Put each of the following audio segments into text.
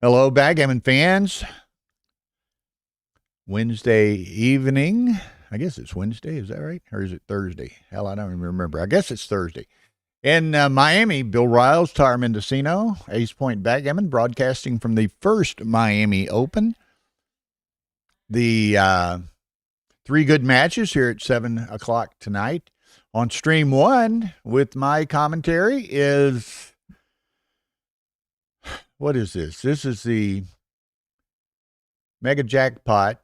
Hello, backgammon fans. Wednesday evening. I guess it's Wednesday. Is that right? Or is it Thursday? Hell, I don't even remember. I guess it's Thursday. In Miami, Bill Riles, Tar Mendocino, Ace Point Backgammon, broadcasting from the first Miami Open. The three good matches here at 7 o'clock tonight. On stream one with my commentary is, what is this? This is the Mega Jackpot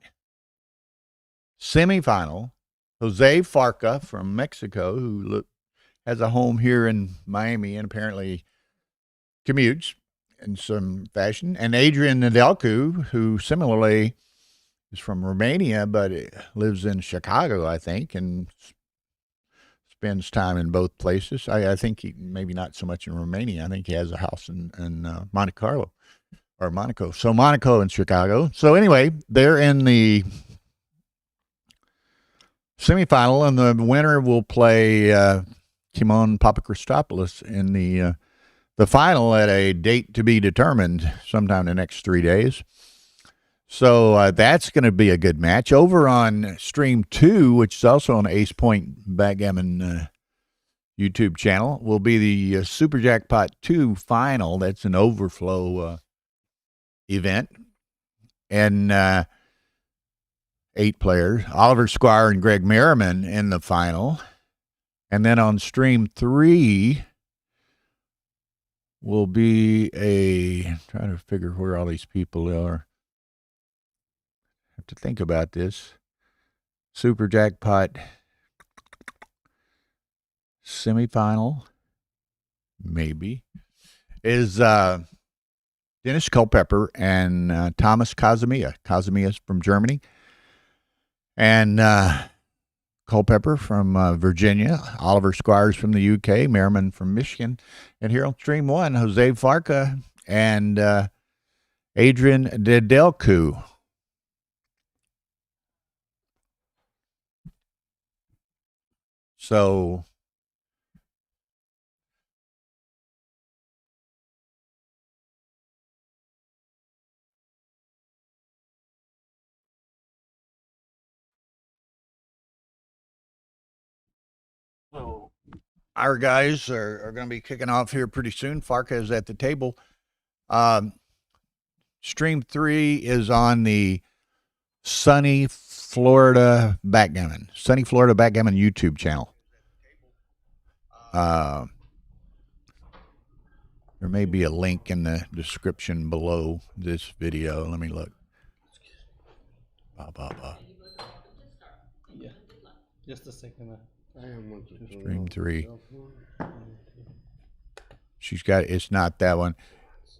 semifinal. Jose Farca from Mexico, who has a home here in Miami and apparently commutes in some fashion, and Adrian Nedelcu, who similarly is from Romania but lives in Chicago, I think, and spends time in both places. I think he maybe not so much in Romania. I think he has a house in Monte Carlo or Monaco. So Monaco and Chicago. So anyway, they're in the semifinal, and the winner will play Kimon Papachristopoulos in the final at a date to be determined sometime in the next 3 days. So that's going to be a good match. Over on Stream 2, which is also on Ace Point Backgammon YouTube channel, will be the Super Jackpot 2 final. That's an overflow event. And 8 players, Oliver Squire and Greg Merriman in the final. And then on Stream 3 will be trying to figure where all these people are. Have to think about this. Super Jackpot semifinal, maybe, is Dennis Culpepper and Thomas Kazemias. Kazemias from Germany. And Culpepper from Virginia, Oliver Squires from the UK, Merriman from Michigan. And here on Stream 1, Jose Farca and Adrian Nedelcu. So our guys are going to be kicking off here pretty soon. Farca is at the table. Stream 3 is on the Sunny Florida Backgammon YouTube channel. There may be a link in the description below this video. Let me look. Yeah, just a second. Stream 3. She's got, it's not that one.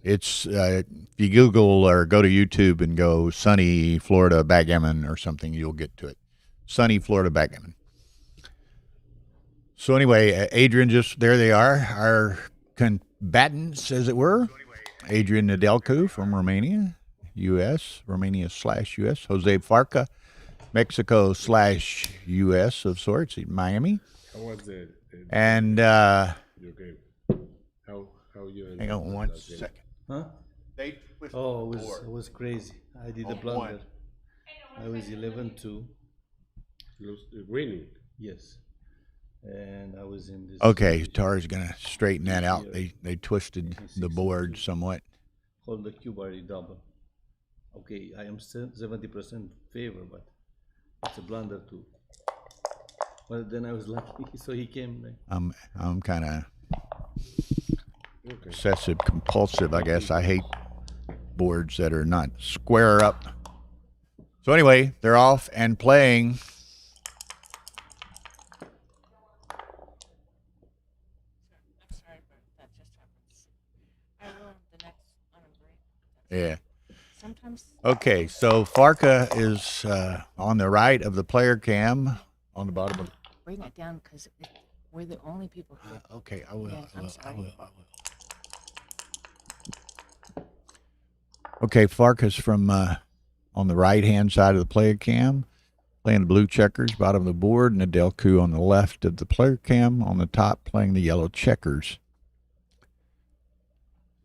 It's, if you Google or go to YouTube and go Sunny Florida Backgammon or something, you'll get to it. Sunny Florida Backgammon. So anyway, Adrian, there they are, our combatants, as it were. Adrian Nedelcu from Romania, U.S., Romania/U.S. Jose Farca, Mexico/U.S. of sorts, in Miami. How was the And your game? How you? hang on one second. Huh? They Oh, it was crazy. I did a blunder. I was 11-2. Winning. Yes, and I was in this. Okay, Tar's gonna straighten that out. They twisted the board somewhat. Hold the cube already double. Okay, I am 70% favor, but it's a blunder too. But then I was lucky, so he came back. I'm kind of obsessive compulsive, I guess. I hate boards that are not square up. So anyway, they're off and playing. Yeah. Okay, so Farca is on the right of the player cam, on the bottom of. Bring it down because we're the only people here. Okay, I will. Yeah, I'm sorry. I will. Okay, Farca's from on the right-hand side of the player cam, playing the blue checkers, bottom of the board, and Nedelcu on the left of the player cam, on the top playing the yellow checkers.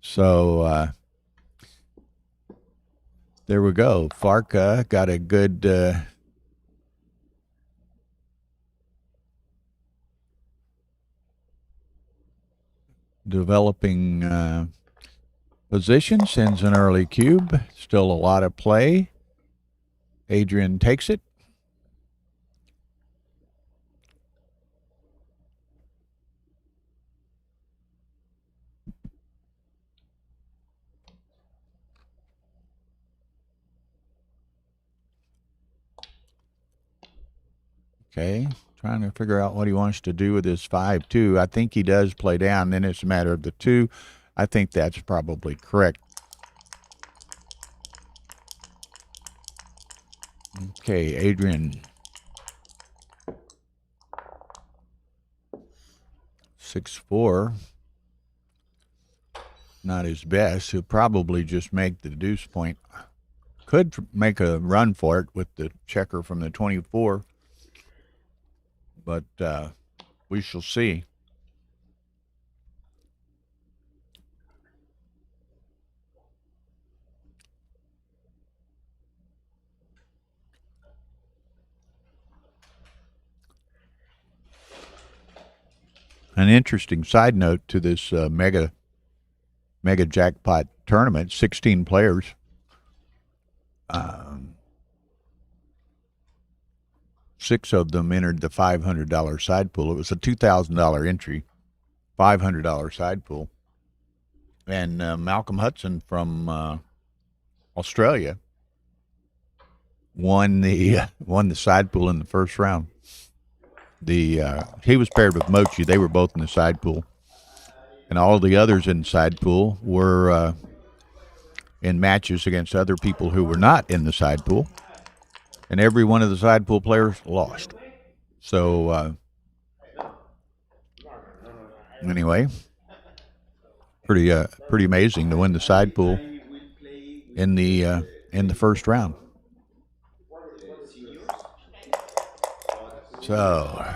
So There we go. Farka got a good developing position, sends an early cube. Still a lot of play. Adrian takes it. Okay, trying to figure out what he wants to do with his 5-2. I think he does play down. Then it's a matter of the 2. I think that's probably correct. Okay, Adrian. 6-4. Not his best. He'll probably just make the deuce point. Could make a run for it with the checker from the 24. But we shall see. An interesting side note to this mega jackpot tournament: 16 players. 6 of them entered the $500 side pool. It was a $2,000 entry, $500 side pool. And Malcolm Hudson from Australia won the side pool in the first round. He was paired with Mochi. They were both in the side pool, and all of the others in the side pool were in matches against other people who were not in the side pool, and every one of the side pool players lost. So anyway, pretty amazing to win the side pool in the first round. So,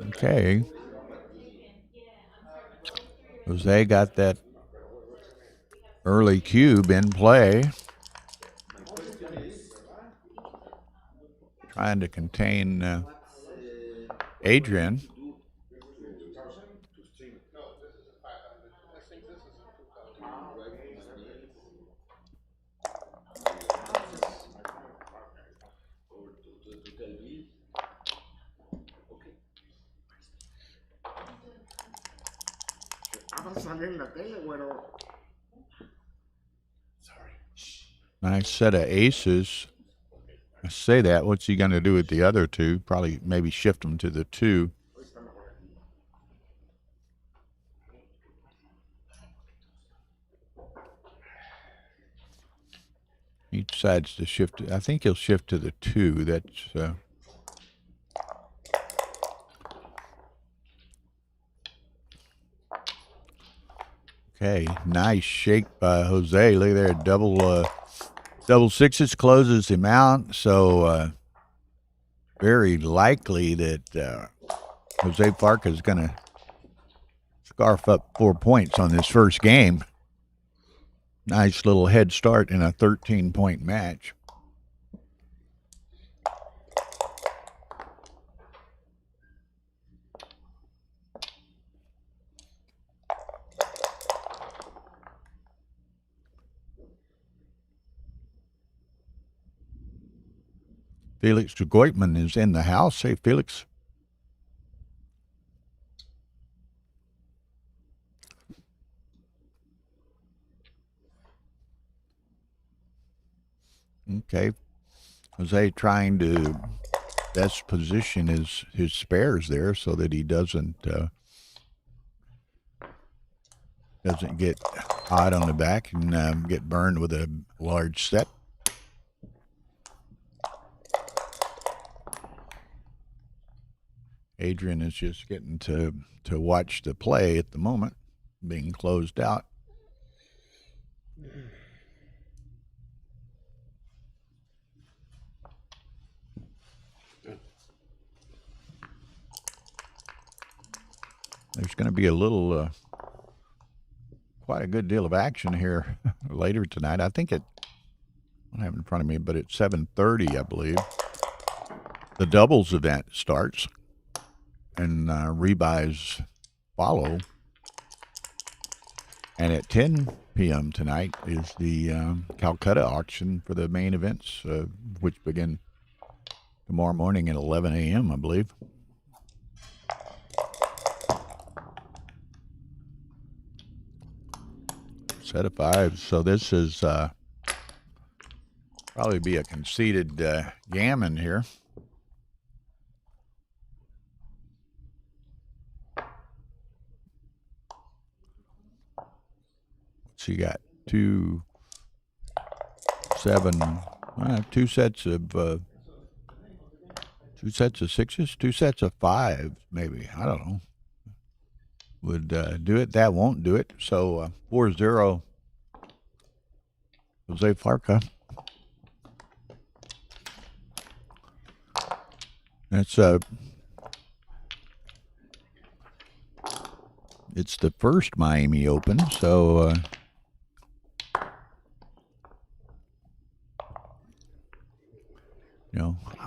okay. Jose got that early cube in play. Trying to contain Adrian. Nice set of aces. I say that. What's he going to do with the other 2? Probably maybe shift them to the 2. He decides to shift. I think he'll shift to the 2. That's okay. Nice shake by Jose. Look at there, double sixes closes him out. So very likely that Jose Farka is going to scarf up 4 points on this first game. Nice little head start in a 13-point match. Felix Goitman is in the house. Hey, Felix. Okay. Jose trying to best position his spares there so that he doesn't get hot on the back and get burned with a large set. Adrian is just getting to watch the play at the moment, being closed out. There's going to be a little quite a good deal of action here later tonight. I think I don't have it in front of me, but at 7:30, I believe, the doubles event starts, and rebuys follow. And at 10 p.m. tonight is the Calcutta auction for the main events, which begin tomorrow morning at 11 a.m., I believe. Set of fives. So this is probably be a conceded gammon here. So you got two sets of sixes, two sets of fives, maybe. I don't know. Would do it. That won't do it. So 4-0, Jose Farca. That's it's the first Miami Open, so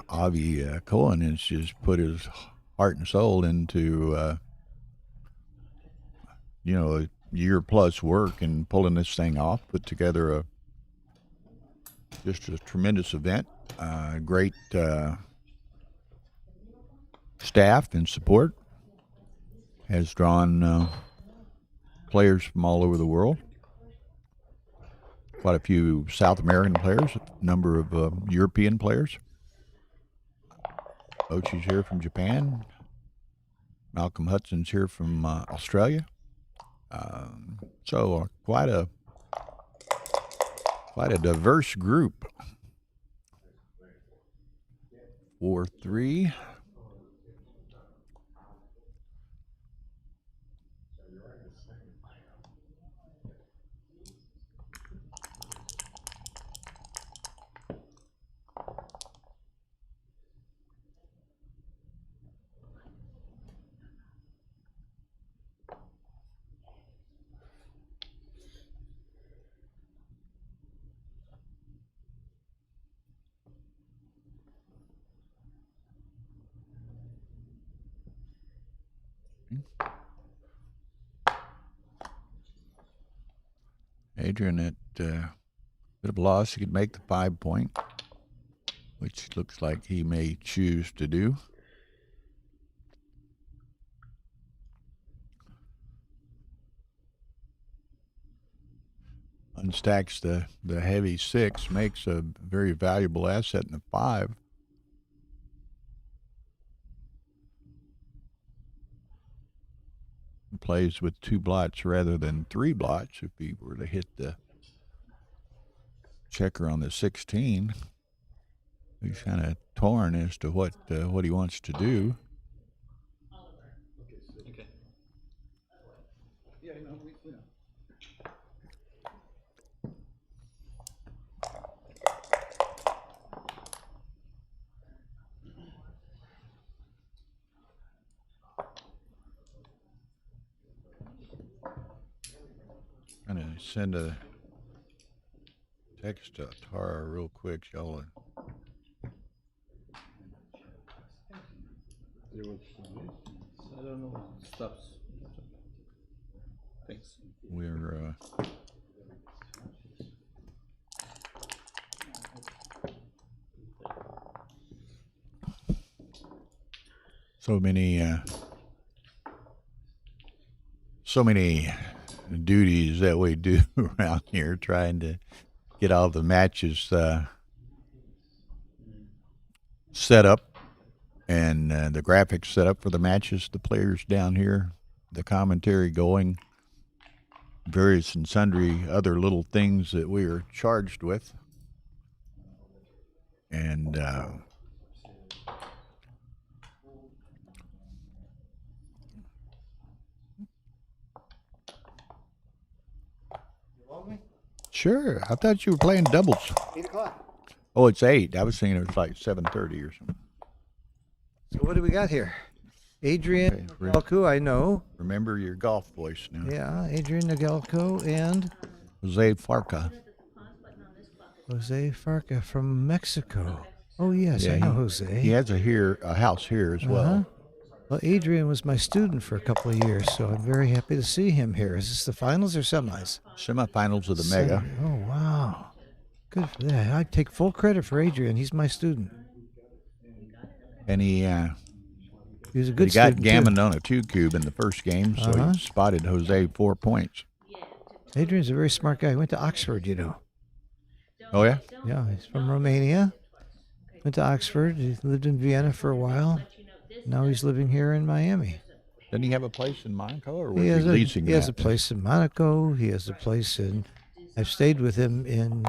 Avi Cohen has just put his heart and soul into a year plus work and pulling this thing off. Put together just a tremendous event. Great staff and support. Has drawn players from all over the world. Quite a few South American players, a number of European players. Ochi's here from Japan. Malcolm Hudson's here from Australia. So quite a diverse group. 4-3. Adrian at bit of a loss. He could make the 5-point, which looks like he may choose to do. Unstacks the heavy 6, makes a very valuable asset in the 5. Plays with 2 blots rather than 3 blots if he were to hit the checker on the 16. He's kind of torn as to what he wants to do. Okay. Yeah, no. I'm going to send a text to Tara real quick, y'all. I don't know. Stops. Thanks. We're so many duties that we do around here, trying to get all the matches set up and the graphics set up for the matches, the players down here, the commentary going, various and sundry other little things that we are charged with. And sure. I thought you were playing doubles. 8 o'clock. Oh, it's 8. I was thinking it was like 7:30 or something. So what do we got here? Adrian Okay, Nagelko, I know. Remember your golf voice now. Yeah, Adrian Nagelko and Jose Farca. Jose Farca from Mexico. Oh, yes, I know Jose. He has a house here as well. Well, Adrian was my student for a couple of years, so I'm very happy to see him here. Is this the finals or semis? Semifinals of the Mega. Oh, wow. Good for that. I take full credit for Adrian. He's my student. And he was a good he got student, gammoned too. on a 2-cube in the first game, so he spotted Jose 4 points. Adrian's a very smart guy. He went to Oxford, you know. Oh, yeah? Yeah, he's from Romania. Went to Oxford. He lived in Vienna for a while. Now he's living here in Miami. Didn't he have a place in Monaco, or was He he has leasing He has that? a place in Monaco. He has a place in. I've stayed with him in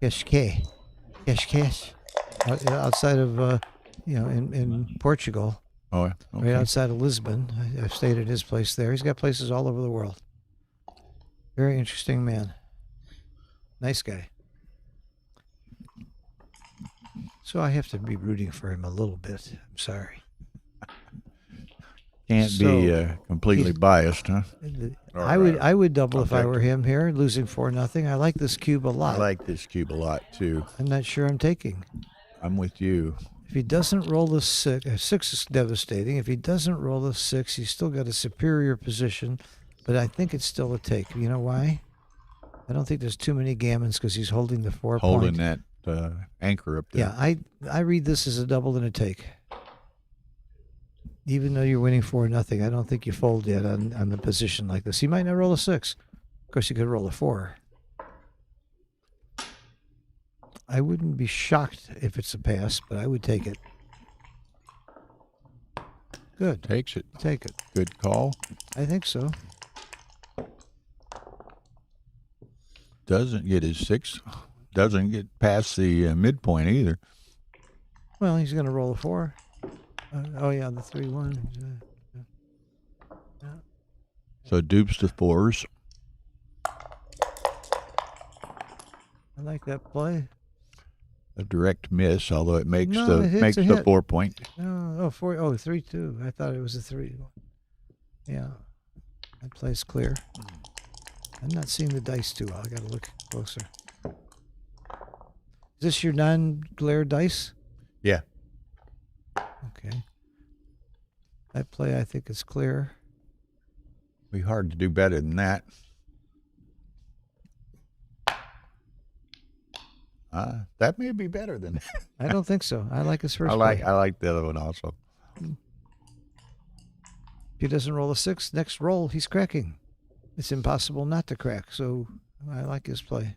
Cascais, outside of in Portugal, Oh, yeah. Okay. right outside of Lisbon. I've stayed at his place there. He's got places all over the world. Very interesting man. Nice guy. So I have to be rooting for him a little bit. I'm sorry. Can't be completely biased, huh? I would double if I were him here, losing 4-0. I like this cube a lot. I like this cube a lot, too. I'm not sure I'm taking. I'm with you. If he doesn't roll the 6, 6 is devastating. If he doesn't roll the 6, he's still got a superior position, but I think it's still a take. You know why? I don't think there's too many gammons because he's holding the 4 Holding point. that anchor up there. Yeah, I read this as a double and a take. Even though you're winning 4-0, I don't think you fold yet on the position like this. He might not roll a 6. Of course, he could roll a 4. I wouldn't be shocked if it's a pass, but I would take it. Good. Takes it. Take it. Good call. I think so. Doesn't get his 6. Doesn't get past the midpoint either. Well, he's going to roll a 4. Oh, yeah, the 3-1. So dupes the 4s. I like that play. A direct miss, although it makes No, it hits a the hit. 4 point. No, 3-2. I thought it was a 3. Yeah, that play's clear. I'm not seeing the dice too well. I got to look closer. Is this your non-glare dice? Yeah. Okay. That play, I think, is clear. Be hard to do better than that. That may be better than that. I don't think so. I like his first I play. like the other one also. If he doesn't roll a 6, next roll, he's cracking. It's impossible not to crack, so I like his play.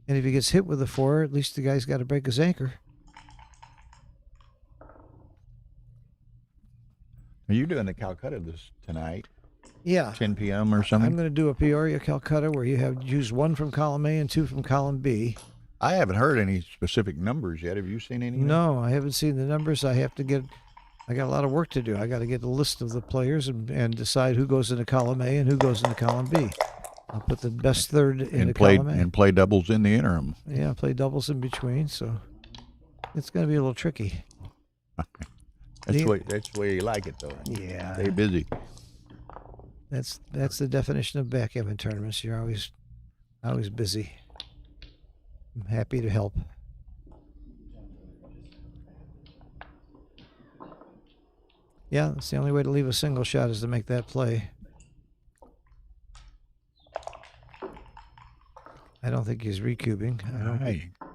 And if he gets hit with a 4, at least the guy's got to break his anchor. Are you doing the Calcutta tonight? Yeah. 10 p.m. or I'm something? going to do a Peoria Calcutta where you have use 1 from column A and 2 from column B. I haven't heard any specific numbers yet. Have you seen any? No, I haven't seen the numbers. I got a lot of work to do. I got to get a list of the players and decide who goes into column A and who goes into column B. I'll put the best third into column A. And play doubles in the interim. Yeah, play doubles in between, so it's going to be a little tricky. That's the way you like it, though. Yeah. Stay busy. That's the definition of backgammon tournaments. You're always busy. I'm happy to help. Yeah, that's the only way to leave a single shot is to make that play. I don't think he's recubing.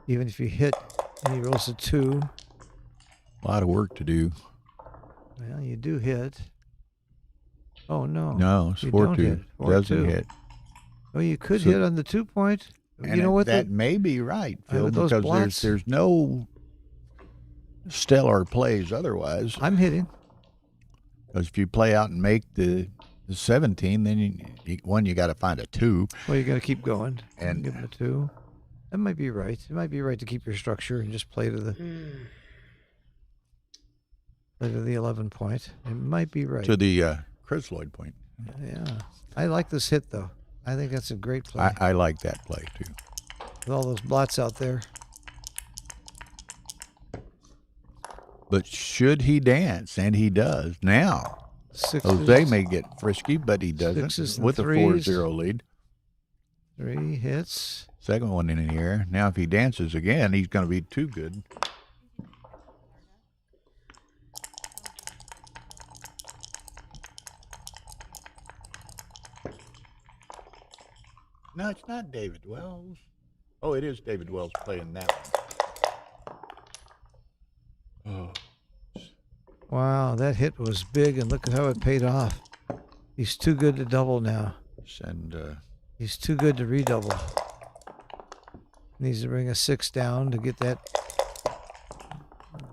Even if you hit and he rolls a 2. A lot of work to do. Well, you do hit. Oh, no. No, it's You 4-2. don't hit. Doesn't 4-2. hit. Well, you could So- hit on the 2 point. And You know what? that may be right, Phil, those because blots- there's no stellar plays otherwise. I'm hitting. Because if you play out and make the 17, then you got to find a 2. Well, you got to keep going And- give him a 2. That might be right. It might be right to keep your structure and just play to the 11 point. It might be right. To the Chrysolloid point. Yeah, I like this hit though. I think that's a great play I like that play too. with all those blots out there. But should he dance? And he does now. Sixes, Jose may get frisky, but he doesn't Sixes and with a threes. 4-0 lead. 3 hits. Second one in the air. Now, if he dances again, he's going to be too good. No, it's not David Wells. Oh, it is David Wells playing that one. Oh. Wow, that hit was big, and look at how it paid off. He's too good to double now. And He's too good to redouble. Needs to bring a 6 down to get that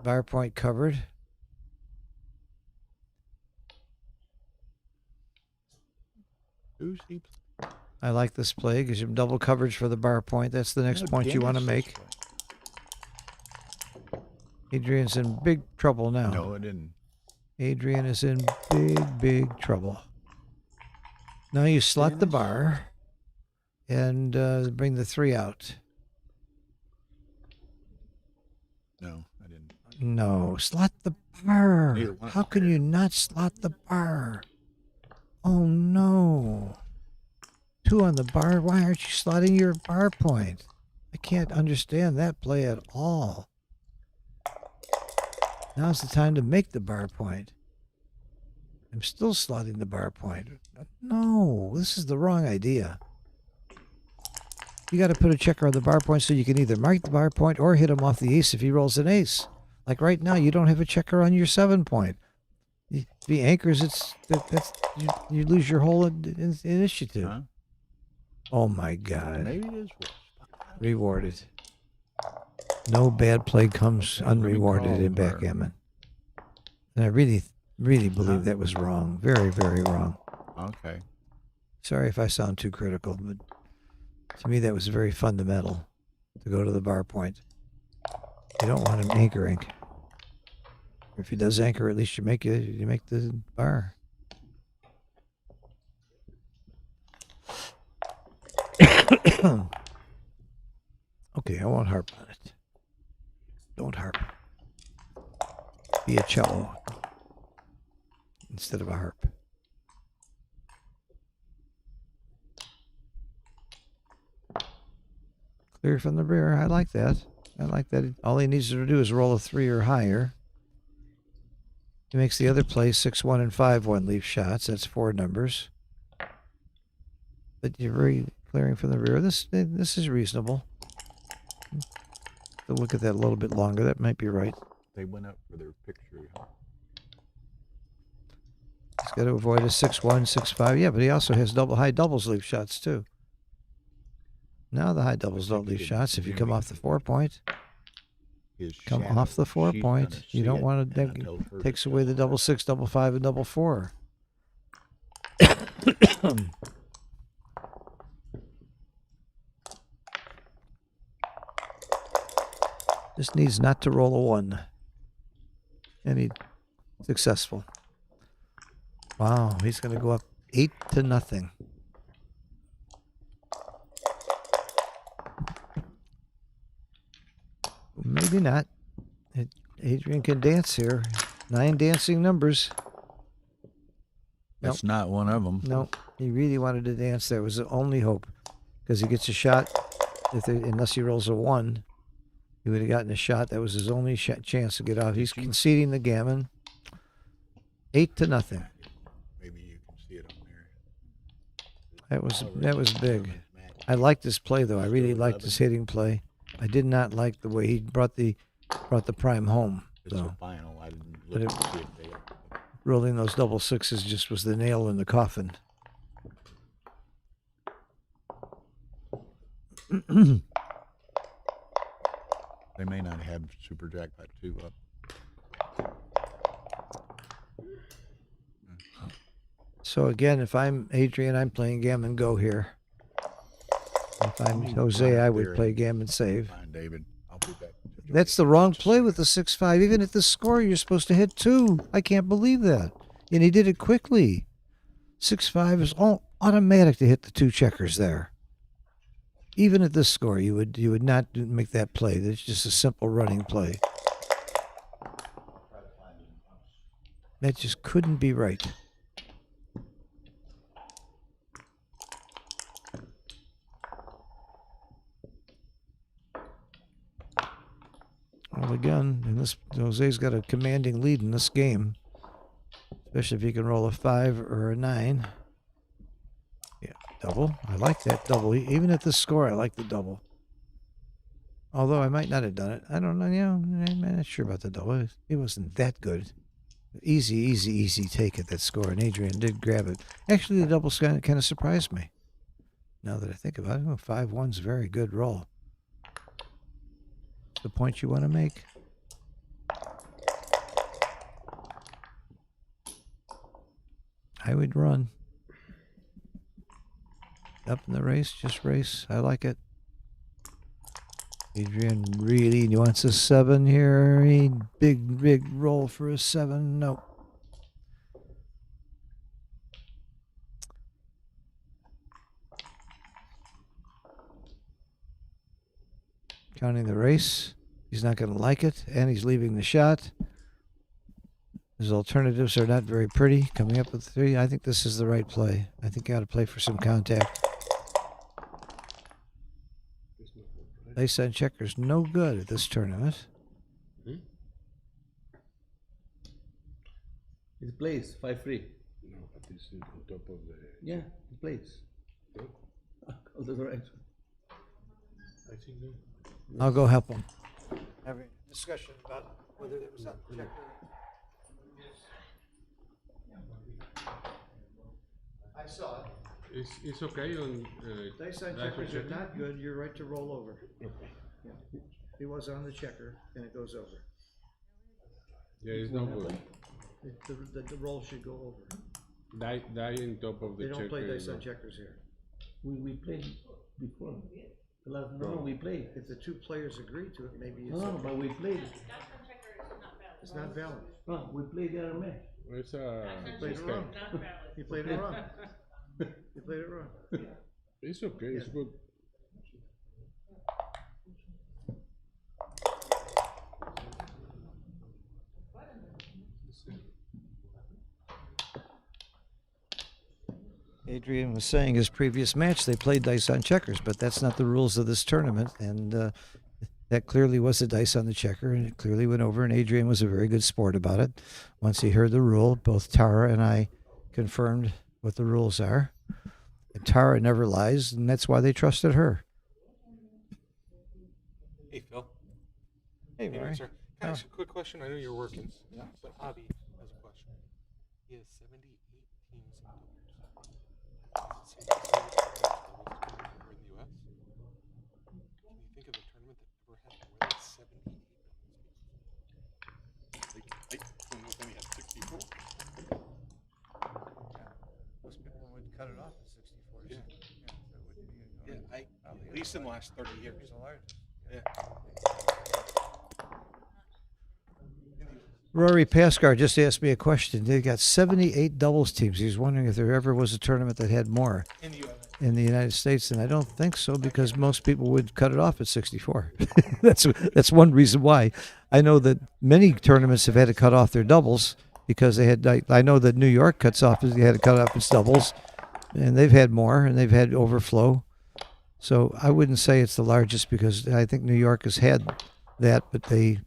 bar point covered. who's he? I like this play. Gives him double coverage for the bar point. That's the next No, point you want to Dennis make. this Adrian's in big trouble way. now. No, it didn't. Adrian is in big trouble. Now you slot the bar and bring the 3 out. No, I didn't. No, slot the bar. Neither one. How can you not slot the bar? Oh no. 2 on the bar. Why aren't you slotting your bar point? I can't understand that play at all. Now's the time to make the bar point. I'm still slotting the bar point. No, this is the wrong idea. You got to put a checker on the bar point so you can either mark the bar point or hit him off the ace if he rolls an ace. Like right now, you don't have a checker on your 7 point. If he anchors, you lose your whole initiative. Huh? Oh my God! Maybe it is worse. Rewarded. No bad play comes unrewarded in recall, or- backgammon. And I really believe that was wrong. Very, very wrong. Okay. Sorry if I sound too critical, but to me that was very fundamental to go to the bar point. You don't want him anchoring. If he does anchor, at least you make the bar. Okay, I won't harp on it. Don't harp. Be a cello instead of a harp. Clear from the rear. I like that. I like that. All he needs to do is roll a 3 or higher. He makes the other play 6-1 and 5-1 leaf shots. That's 4 numbers. But you're very clearing from the rear. This is reasonable. To look at that a little bit longer. That might be right. They went up for their picture. Huh? He's got to avoid a 6-1, 6-5. Yeah, but he also has high doubles leaf shots too. Now the high doubles don't leave shots. If you come off the 4 point, come off the 4 point. You don't want to. That takes away the double 6, double 5, and double 4. Just needs not to roll a 1. And he's successful. Wow, he's going to go up 8-0. Maybe not. Adrian can dance here. 9 dancing numbers. That's not one of them. No, he really wanted to dance. That was the only hope. Because he gets a shot. Unless he rolls a 1, he would have gotten a shot. That was his only chance to get off. He's conceding the gammon. 8-0. Maybe you can see it on there. That was big. I liked his play though. I really liked his hitting play. I did not like the way he brought the prime home. It's So a final. I didn't But look it- to see if they. rolling those double 6s just was the nail in the coffin. They may not have Super Jackpot 2 up. So again, if I'm Adrian, I'm playing gammon go here. If I'm Jose, I would play gammon save. Fine, David. I'll be back. That's the wrong play with the 6-5. Even at the score, you're supposed to hit 2. I can't believe that. And he did it quickly. 6-5 is all automatic to hit the 2 checkers there. Even at this score, you would not make that play. That's just a simple running play. That just couldn't be right. Well, again, Jose's got a commanding lead in this game, especially if he can roll a 5 or a 9. Yeah, double. I like that double. Even at this score, I like the double. Although I might not have done it. I don't know. I'm not sure about the double. It wasn't that good. Easy take at that score, and Adrian did grab it. Actually, the double kind of surprised me. Now that I think about it, 5-1's a very good roll. The point you want to make. I would run. Up in the race, just race. I like it. Adrian really wants a 7 here. Big roll for a 7. Nope. Counting the race. He's not going to like it, and he's leaving the shot. His alternatives are not very pretty. Coming up with 3. I think this is the right play. I think you got to play for some contact. Dice on checkers, no good at this tournament. It plays 5-3. No, but this is on top of the. Yeah, it plays. No, Call the right. I think no. I'll go help him. Having a discussion about whether it was on the checker. I saw it. It's okay on. Dice on dice on checkers are checker? not good. You're right to roll over. Okay. Yeah. He was on the checker, and it goes over. Yeah, it's not good. The roll should go over. Die on top of the They don't checker. play dice is on not- checkers here. We played before. The last round we played. If the 2 players agree to it, maybe it's, No, but we played. it's not valid. No, we played the other match. It's a Played it mistake. wrong. He played it wrong. He played it wrong. It's okay. It's good. Adrian was saying his previous match they played dice on checkers, but that's not the rules of this tournament, and that clearly was the dice on the checker, and it clearly went over, and Adrian was a very good sport about it. Once he heard the rule, both Tara and I confirmed what the rules are, and Tara never lies, and that's why they trusted her. Hey, Phil. Hey, Hey, Mary. sir. Can I ask you a quick question? I know you're working. Yeah. But Avi has a question. He has 78 teams in doubles. Does it say the doubles tournament over in the U.S.? Can you think of a tournament that ever had more than 78 doubles? I don't know if any had 64. Most people would cut it off at 64. Yeah. Yeah, at least in the last 30 years. Yeah. Rory Pascar just asked me a question. They got 78 doubles teams. He's wondering if there ever was a tournament that had more In the U.S. in the United States, and I don't think so because most people would cut it off at 64. That's one reason why. I know that many tournaments have had to cut off their doubles because they had. I know that New York cuts off. They had to cut off its doubles, and they've had more, and they've had overflow. So I wouldn't say it's the largest because I think New York has had that, but they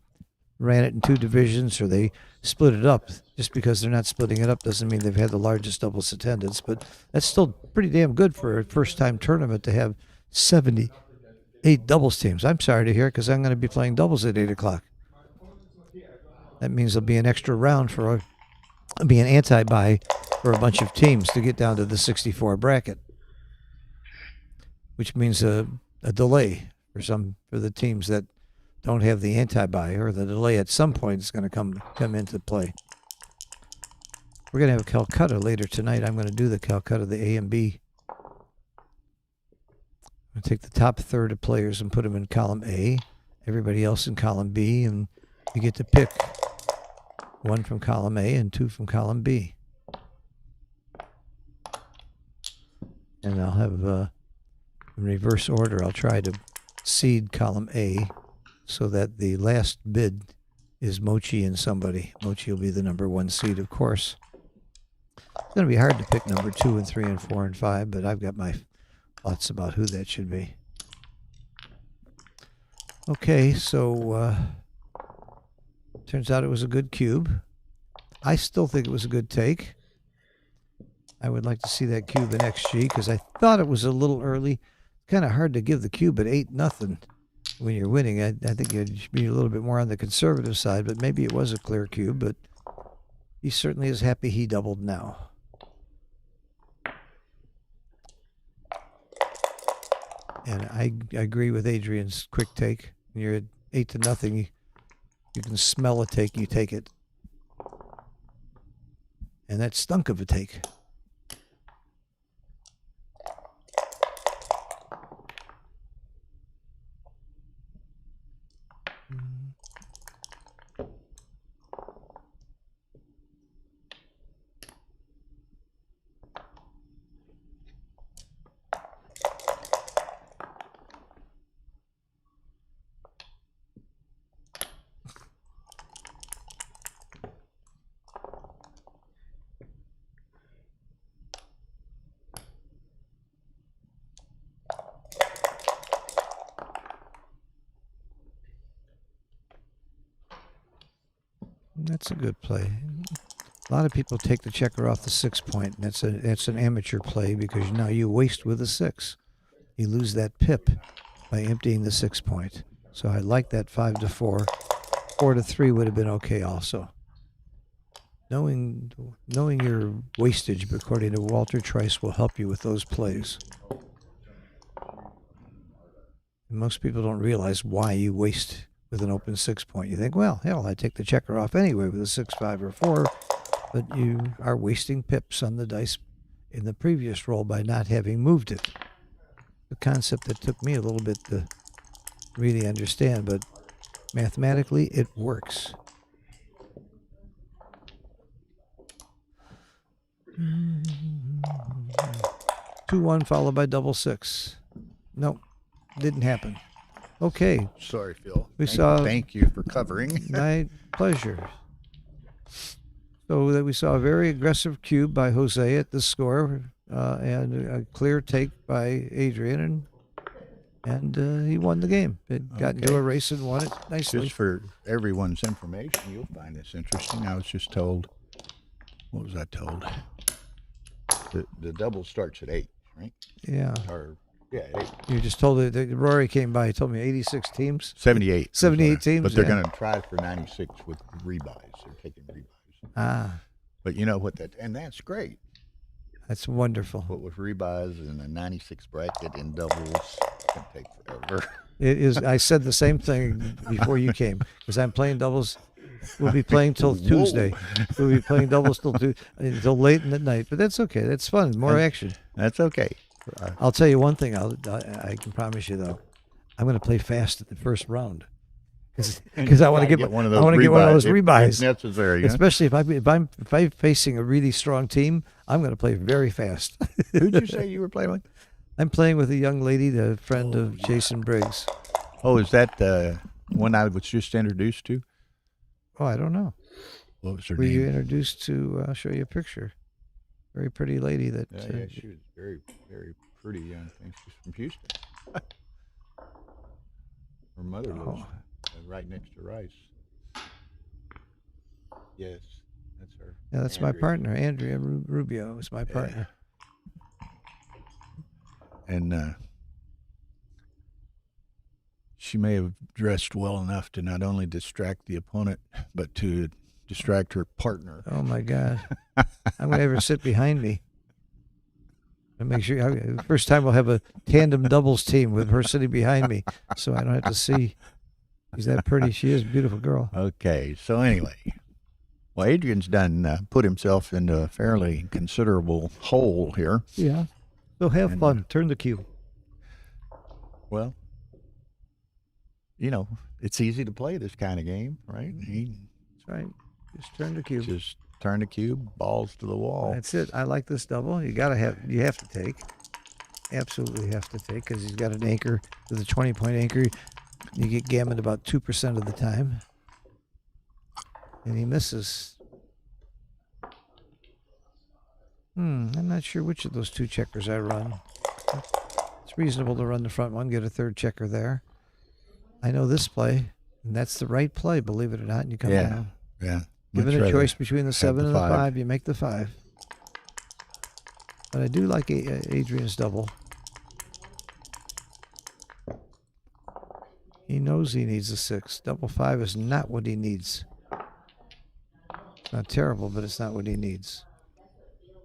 ran it in 2 divisions or they split it up. Just because they're not splitting it up doesn't mean they've had the largest doubles attendance, but that's still pretty damn good for a first-time tournament to have 78 doubles teams. I'm sorry to hear it because I'm going to be playing doubles at 8 o'clock. That means there'll be an extra round be an anti-bye for a bunch of teams to get down to the 64 bracket, which means a delay for the teams that don't have the anti-bye, or the delay at some point is going to come into play. We're going to have Calcutta later tonight. I'm going to do the Calcutta, the A and B. I'm going to take the top third of players and put them in column A, everybody else in column B, and you get to pick 1 from column A and 2 from column B. And I'll have, in reverse order, I'll try to seed column A so that the last bid is Mochi and somebody. Mochi will be the number 1 seed, of course. It's going to be hard to pick number 2 and 3 and 4 and 5, but I've got my thoughts about who that should be. Okay, so turns out it was a good cube. I still think it was a good take. I would like to see that cube in XG because I thought it was a little early. Kind of hard to give the cube at 8-0 when you're winning. I think you should be a little bit more on the conservative side, but maybe it was a clear cube. But he certainly is happy he doubled now. And I agree with Adrian's quick take. When you're at 8-0, you can smell a take, you take it. And that stunk of a take. That's a good play. A lot of people take the checker off the 6 point. That's an amateur play because now you waste with a 6. You lose that pip by emptying the 6 point. So I like that 5-4. 4-3 would have been okay also. Knowing your wastage, according to Walter Trice, will help you with those plays. And most people don't realize why you waste with an open 6 point. You think, well, hell, I take the checker off anyway with a 6, 5, or 4, but you are wasting pips on the dice in the previous roll by not having moved it. The concept that took me a little bit to really understand, but mathematically it works. Mm-hmm. 2-1 followed by double 6. Nope, didn't happen. Okay. Sorry, Phil. Thank you for covering. My pleasure. So that we saw a very aggressive cube by Jose at the score, and a clear take by Adrian, and he won the game. It got into a race and won it nicely. Just for everyone's information, you'll find this interesting. I was just told. What was I told? The double starts at 8, right? Yeah. Or yeah, 8. You just told it. Rory came by. He told me 86 teams. 78. 78 teams. But they're going to try for 96 with rebuys. They're taking rebuys. Ah. But you know what and that's great. That's wonderful. But with rebuys and a 96 bracket in doubles, it can take forever. It is. I said the same thing before you came because I'm playing doubles. We'll be playing till Tuesday. We'll be playing doubles until late in the night. But that's okay. That's fun. More action. That's okay. I'll tell you one thing. I can promise you though, I'm going to play fast at the first round because I want to get one of those rebuys. If necessary, especially if I'm facing a really strong team, I'm going to play very fast. Who'd you say you were playing with? I'm playing with a young lady, the friend of Jason Briggs. Oh, is that the one I was just introduced to? Oh, I don't know. What was her Were name? you introduced to? I'll show you a picture. Very pretty lady. That. Yeah, she was very, very pretty. I think she's from Houston. Her mother was right next to Rice. Yes, that's her. Yeah, that's my partner. Andrea Rubio is my partner. And she may have dressed well enough to not only distract the opponent, but to distract her partner. Oh, my God. I'm going to have her sit behind me. And make sure, the first time we'll have a tandem doubles team with her sitting behind me, so I don't have to see. She's that pretty. She is a beautiful girl. Okay, so anyway. Well, Adrian's put himself into a fairly considerable hole here. Yeah. So have fun. Turn the cube. Well, it's easy to play this kind of game, right? That's right. Just turn the cube. Just turn the cube, balls to the wall. That's it. I like this double. You have to take. Absolutely have to take because he's got an anchor with a 20-point anchor. You get gammoned about 2% of the time. And he misses. I'm not sure which of those two checkers I run. It's reasonable to run the front one, get a third checker there. I know this play, and that's the right play, believe it or not, and you come down. Yeah. Given Much a rather choice between the have 7 and the 5, 5. you make the 5. But I do like Adrian's double. He knows he needs a 6. Double 5 is not what he needs. It's not terrible, but it's not what he needs.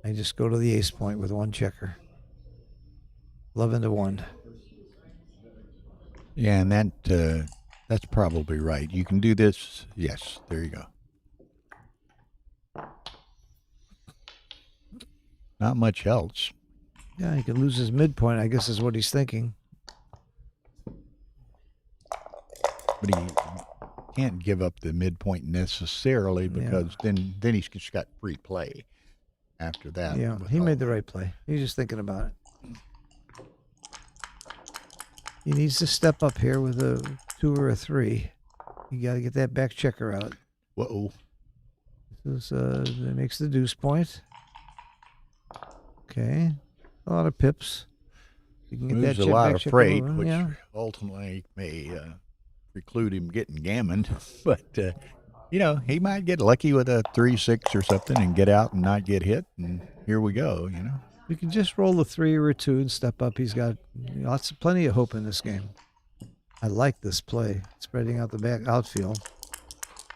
I just go to the ace point with one checker. 11-1. Yeah, and that's probably right. You can do this. Yes, there you go. Not much else. Yeah, he could lose his midpoint, I guess is what he's thinking. But he can't give up the midpoint necessarily because then he's just got free play after that. Yeah, he made the right play. He's just thinking about it. He needs to step up here with a 2 or a 3. You got to get that back checker out. Whoa. This that makes the deuce point. Okay, a lot of pips. You can get Moves that a lot back of checker freight, over, which yeah. ultimately may preclude him getting gammoned. But, he might get lucky with a 3-6 or something and get out and not get hit. And here we go, You can just roll a 3 or a 2 and step up. He's got plenty of hope in this game. I like this play, spreading out the back outfield.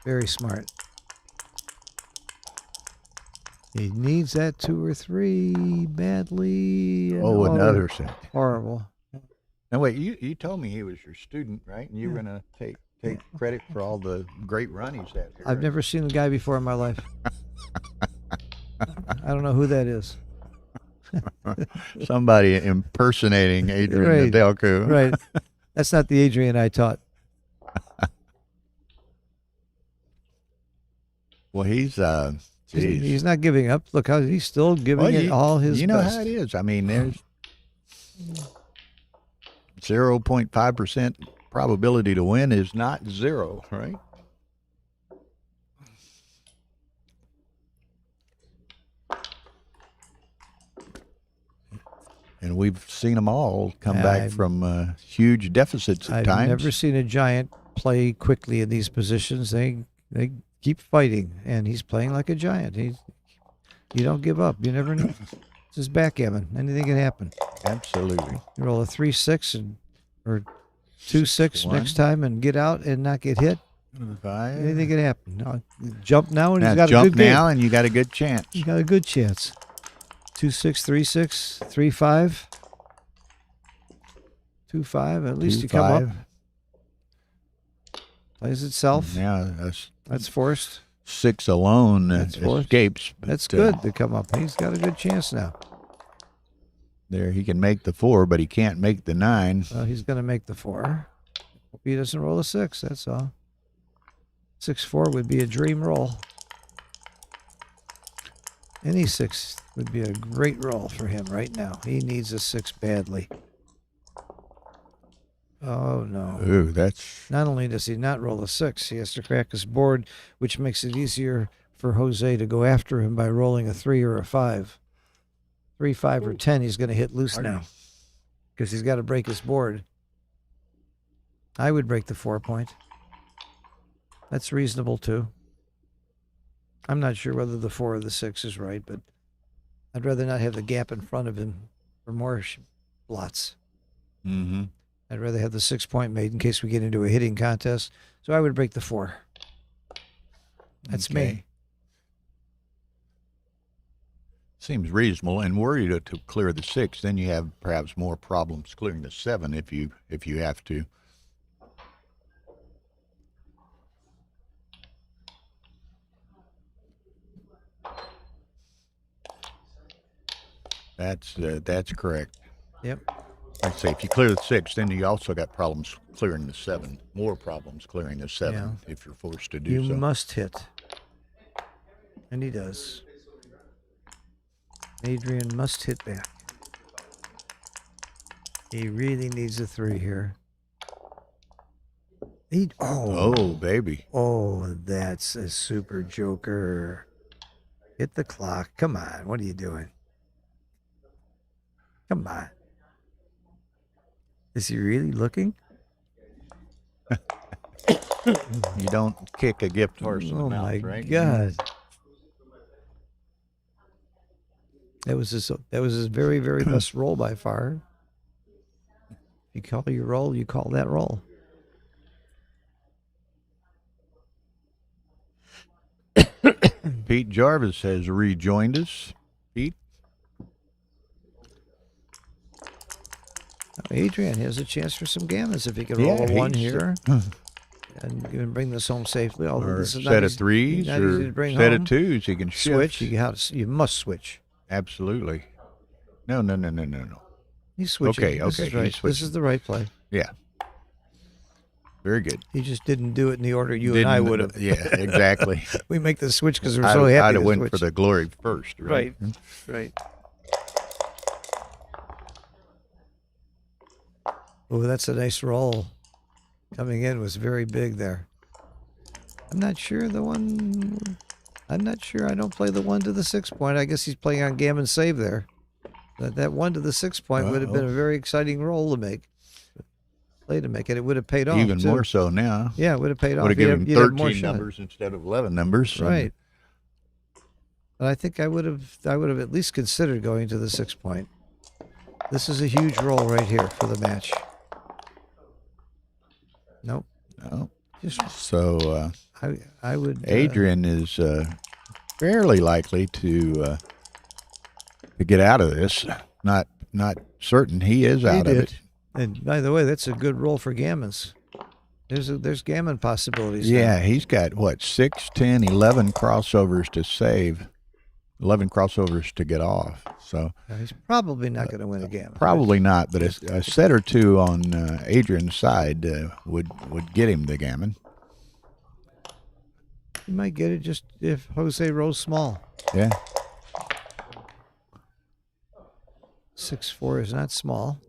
Very smart. He needs that 2 or 3 badly. And another set. Horrible. Now, wait, you told me he was your student, right? And you were going to take credit for all the great run he's had here. I've never seen the guy before in my life. I don't know who that is. Somebody impersonating Adrian Right. Nedelku. Right. That's not the Adrian I taught. Well, he's He's not giving up. Look how he's still giving it all his You know best. how it is. I mean, there's 0.5% probability to win is not 0, right? And we've seen them all come back from huge deficits at I've times. never seen a giant play quickly in these positions. They keep fighting, and he's playing like a giant. You don't give up. You never know. This is backgammon. Anything can happen. Absolutely. You roll a 3-6 or 2-6 6-1. next time and get out and not get hit. 5. Anything can happen. Now, jump now, and he's Now got a jump good game. now, and you got a good chance. You got a good chance. 2-6, 3-6, 3-5, 2-5. At least you come up. 2-5. Plays itself. Now That's forced. 6 alone That's forced. escapes. But, That's good to come up. He's got a good chance now. There, he can make the 4, but he can't make the 9. Well, he's going to make the 4. Hope he doesn't roll a 6. That's all. 6-4 would be a dream roll. Any 6 would be a great roll for him right now. He needs a 6 badly. Oh, no. Ooh, that's Not only does he not roll a 6, he has to crack his board, which makes it easier for Jose to go after him by rolling a 3 or a 5. 3, 5, or 10, he's going to hit loose now because he's got to break his board. I would break the 4 point. That's reasonable, too. I'm not sure whether the 4 or the 6 is right, but I'd rather not have the gap in front of him for more blots. mm-hmm. I'd rather have the 6 point made in case we get into a hitting contest. So I would break the 4. That's me. Seems reasonable. And were you to clear the 6, then you have perhaps more problems clearing the 7 if you have to. That's correct. Yep. Like I say, if you clear the 6, then you also got problems clearing the 7. More problems clearing the 7 if you're forced to do You so. must hit. And he does. Adrian must hit back. He really needs a 3 here. Oh, baby. Oh, that's a super joker. Hit the clock. Come on. What are you doing? Come on. Is he really looking? You don't kick a gift horse in the Oh mouth, my right? God. That was his very, very best roll by far. You call your roll, you call that roll. Pete Jarvis has rejoined us. Pete? Adrian has a chance for some gammons if he can roll a one here and even bring this home safely. Although Or this is set not of easy, threes not easy to or bring set home. of twos. He can shift. Switch. You must switch. Absolutely. No. He's switching. Okay, This okay, is he's right. This switching. is the right play. Yeah. Very good. He just didn't do it in the order you and I would have. Yeah, exactly. We make the switch because we're so happy I'd to have went switch. for the glory first, right? Right. Oh, that's a nice roll. Coming in was very big there. I'm not sure. I don't play the 1 to the 6 point. I guess he's playing on gammon save there. That 1 to the 6 point would have been a very exciting roll to make. Play to make it. It would have paid off. Even too. more so now. Yeah, it would have paid off. Would have given You'd have more 13 shot. numbers instead of 11 numbers. Right. But I think I would have at least considered going to the 6 point. This is a huge roll right here for the match. Nope. No. Just So I would. Adrian is fairly likely to get out of this. Not certain he is out of it. And by the way, that's a good roll for gammons. There's gammon possibilities. Yeah, there. he's got what 6, 10, 11 crossovers to save, 11 crossovers to get off. So He's probably not going to win a gammon. probably not, but a set or two on Adrian's side would get him the gammon. You might get it just if Jose rolls small. Yeah. 6-4 is not small.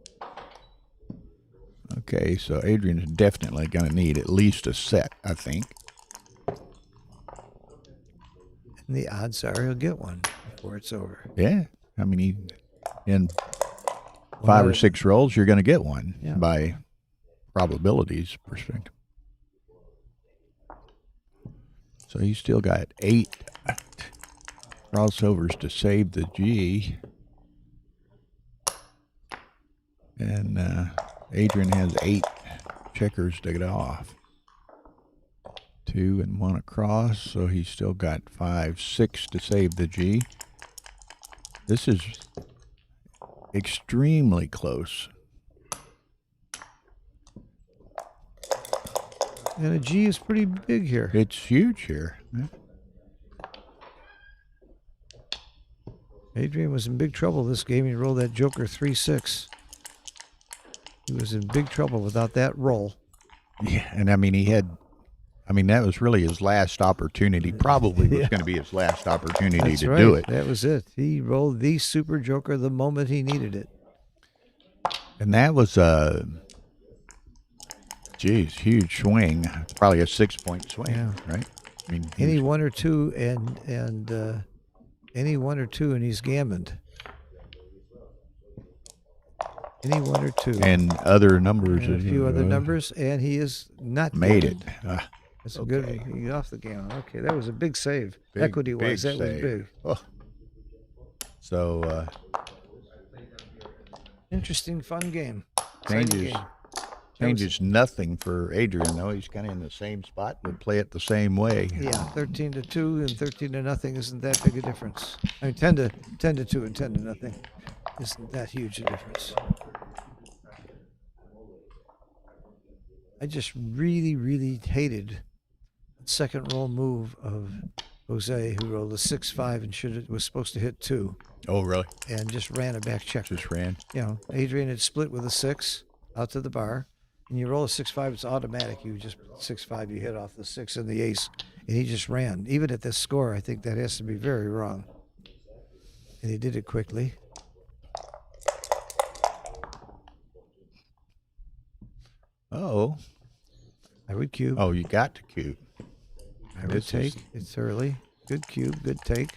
Okay, so Adrian's definitely going to need at least a set, I think. And the odds are he'll get one before it's over. Yeah, I mean, in 5 or 6 rolls, you're going to get one by probabilities perspective. So he's still got 8 crossovers to save the G. And Adrian has 8 checkers to get off. 2 and 1 across, so he's still got 5, 6 to save the G. This is extremely close. And a G is pretty big here. It's huge here. Yeah. Adrian was in big trouble this game. He rolled that Joker 3-6. He was in big trouble without that roll. Yeah, and I mean, that was really his last opportunity. Probably was going to be his last opportunity That's to right. do it. That was it. He rolled the super Joker the moment he needed it. And that was a, huge swing. Probably a 6-point swing, Yeah. right? I mean, Any 1 or 2 and any 1 or 2 and he's gammoned. Any 1 or 2. and other numbers. And a few other numbers, and he is not Made it. gammoned. That's okay. good. He got off the gammon. Okay, that was a big save. Big, Equity-wise, big that was save. big. Oh. So Interesting, fun game. Exciting changes game. changes nothing for Adrian though. He's kind of in the same spot. Would play it the same way. Yeah, 13-2 and 13-0 isn't that big a difference. I mean, 10-2 and 10-0 isn't that huge a difference. I just really, really hated the second roll move of Jose, who rolled a 6-5 and was supposed to hit 2, Oh, really? and just ran a back check. Just ran. You know, Adrian had split with a 6 out to the bar, and you roll a 6-5, it's automatic. You just 6-5, you hit off the 6 and the ace, and he just ran. Even at this score, I think that has to be very wrong. And he did it quickly. Oh, I would cube. Oh, you got to cube. I would take. It's early. Good cube. Good take.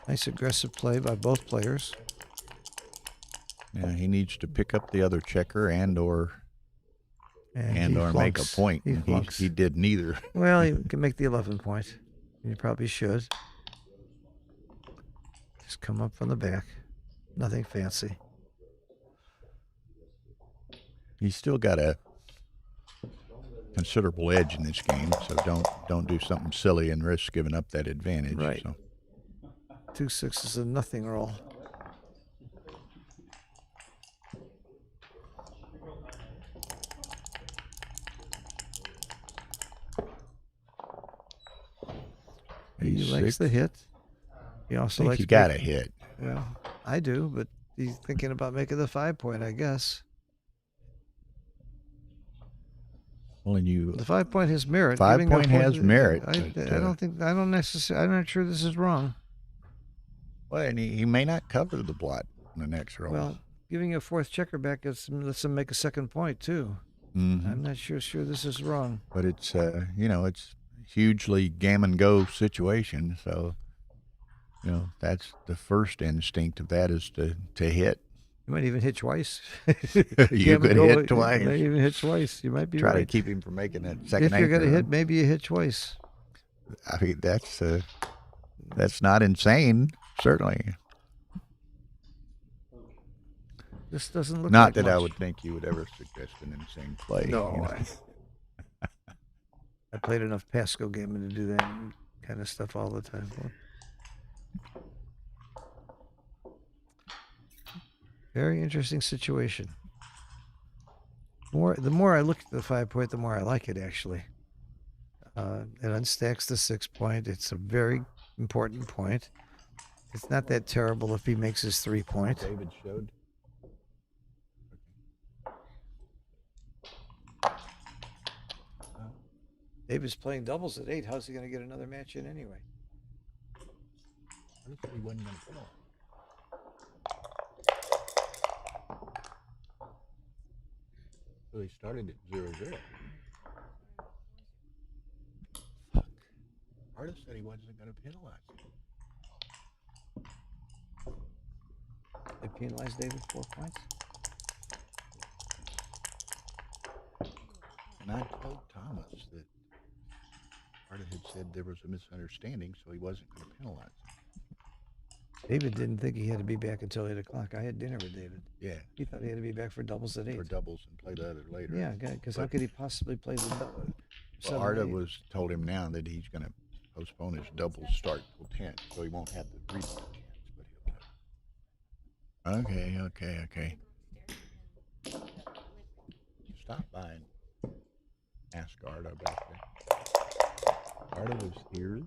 Nice aggressive play by both players. Yeah, he needs to pick up the other checker and or he make a flunks. point. He and flunks. He did neither. Well, he can make the 11 point. You probably should. Just come up from the back. Nothing fancy. He's still got a considerable edge in this game, so don't do something silly and risk giving up that advantage. Right. So. 2 6s and nothing roll. He likes the hit. He also likes. You got to hit. Well, I do, but he's thinking about making the 5 point, I guess. Well, and you The 5 point has merit. 5 Giving a point has merit. I don't think. I don't necessarily. I'm not sure this is wrong. Well, and he may not cover the blot in the next roll. Well, giving a 4th checker back lets him make a 2nd point too. Mhm. I'm not sure this is wrong. But it's it's hugely gammon go situation. So that's the first instinct of that is to hit. You might even hit twice. You could hit twice. You might even hit twice. You might be Try right. to keep him from making that second. If you're going to anchor. hit, maybe you hit twice. I mean, that's not insane. Certainly This doesn't look not like that I much. would think you would ever suggest an insane play. No, I played enough Pasco gammon to do that kind of stuff all the time. Very interesting situation. The more I look at the 5 point, the more I like it, actually. It unstacks the 6 point. It's a very important point. It's not that terrible if he makes his 3 point. David showed. David's playing doubles at 8. How's he going to get another match in anyway? He wasn't going to pull. So he started at 0-0. Fuck. Artist said he wasn't going to penalize him. They penalized David 4 points? And I told Thomas that Arda had said there was a misunderstanding, so he wasn't going to penalize him. David didn't think he had to be back until 8 o'clock. I had dinner with David. Yeah, He thought he had to be back for doubles at 8. for doubles and play the other later. Yeah, because how could he possibly play the double? Well, Arda told him now that he's going to postpone his doubles start till 10, so he won't have the rebound chance, but he'll have. Okay. Stop by and ask Arda about that. Arda was here.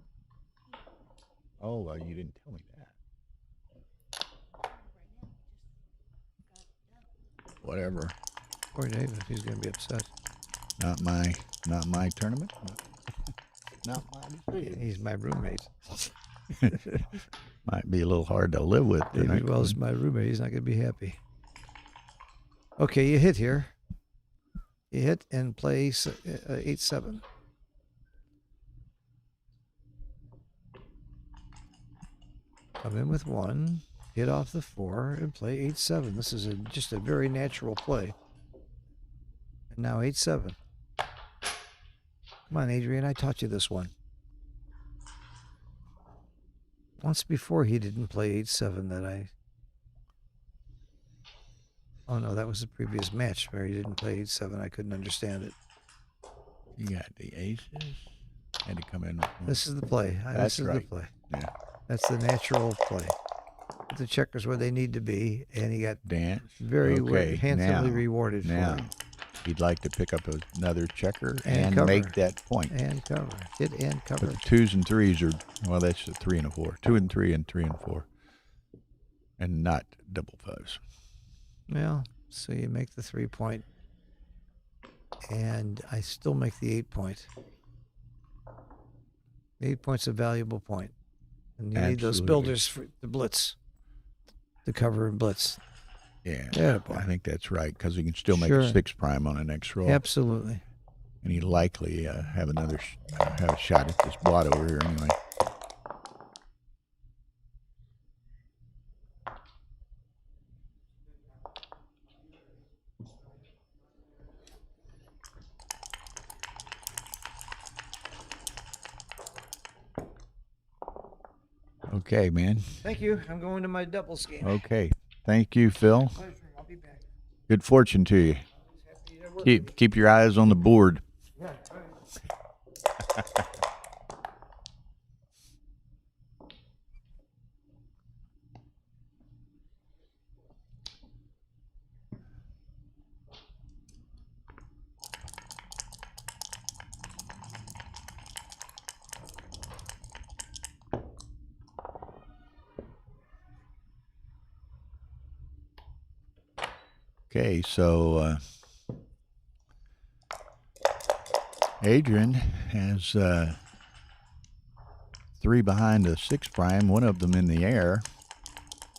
Oh, well, you didn't tell me that. Whatever. Poor David, he's going to be upset. Not my tournament. Not my decision. He's my roommate. Might be a little hard to live with. David Wells is my roommate. He's not going to be happy. Okay, you hit here. You hit and play 8-7. Come in with 1, hit off the 4, and play 8-7. This is just a very natural play. And now 8-7. Come on, Adrian, I taught you this one. Once before he didn't play 8-7 that I... Oh no, that was the previous match where he didn't play 8-7. I couldn't understand it. You got the aces. Had to come in with one. This is the play. That's this is right. the play. Yeah. That's the natural play. Put the checkers where they need to be, and he got Dance. very Okay, handsomely now- rewarded Now, for it. he'd like to pick up another checker And and cover. make that point. And cover. Hit and cover. But the 2s and 3s are, well, that's a 3 and a 4. 2 and 3 and 3 and 4. And not double 5s. Well, so you make the 3 point, and I still make the 8 point. The 8 point's a valuable point. And you need those Absolutely. builders for the blitz, to cover and blitz. Yeah. Yeah, boy. I think that's right, because he can still make Sure. a 6 prime on the next roll. Absolutely. And he likely have have a shot at this blot over here anyway. Okay, man. Thank you. I'm going to my doubles game. Okay. Thank you, Phil. Pleasure. I'll be back. Good fortune to you. Happy to work. Keep your eyes on the board. Yeah, all right. Okay, so Adrian has 3 behind a 6 prime, one of them in the air.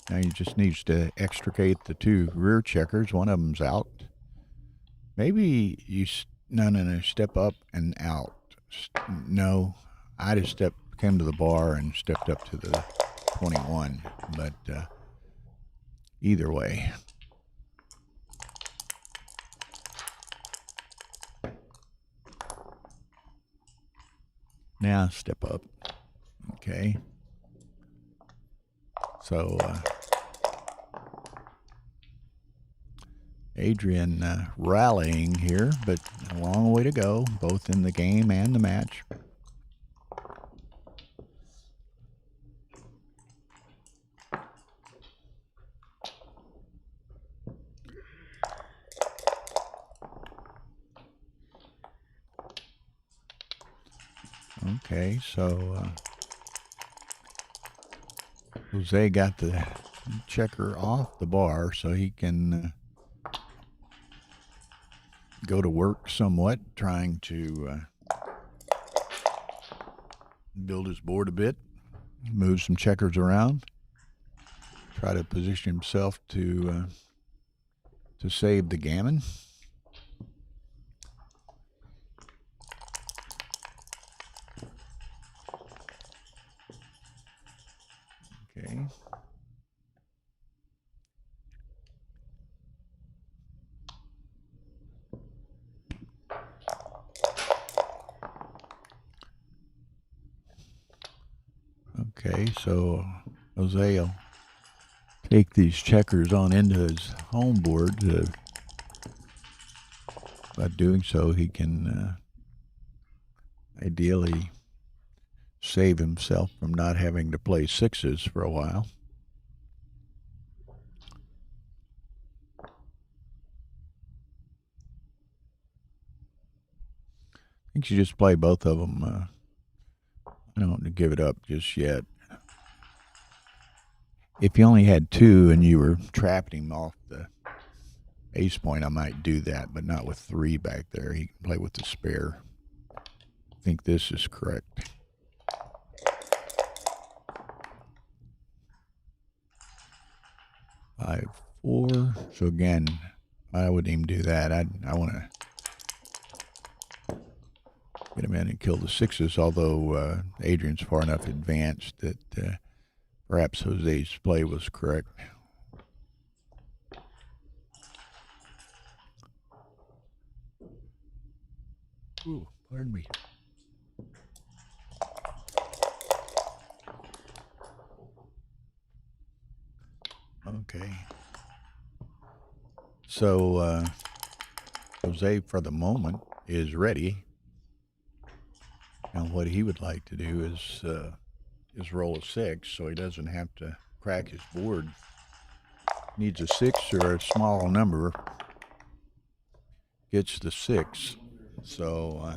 Now he just needs to extricate the 2 rear checkers. One of them's out. Maybe you no, step up and out. No, I just came to the bar and stepped up to the 21. But either way. Now step up. Okay. So Adrian rallying here, but a long way to go, both in the game and the match. Okay, so Jose got the checker off the bar so he can go to work somewhat, trying to build his board a bit, move some checkers around, try to position himself to save the gammon. Okay. Okay, so Jose will take these checkers on into his home board. By doing so, he can ideally save himself from not having to play 6s for a while. I think you just play both of them. I don't want to give it up just yet. If you only had 2 and you were trapping him off the ace point, I might do that, but not with 3 back there. He can play with the spare. I think this is correct. Five, 4. So again, I wouldn't even do that. I want to get him in and kill the 6s, although Adrian's far enough advanced that perhaps Jose's play was correct. Ooh, pardon me. Okay. So Jose, for the moment, is ready. Now, what he would like to do is roll a 6, so he doesn't have to crack his board. Needs a 6 or a small number. Gets the 6, so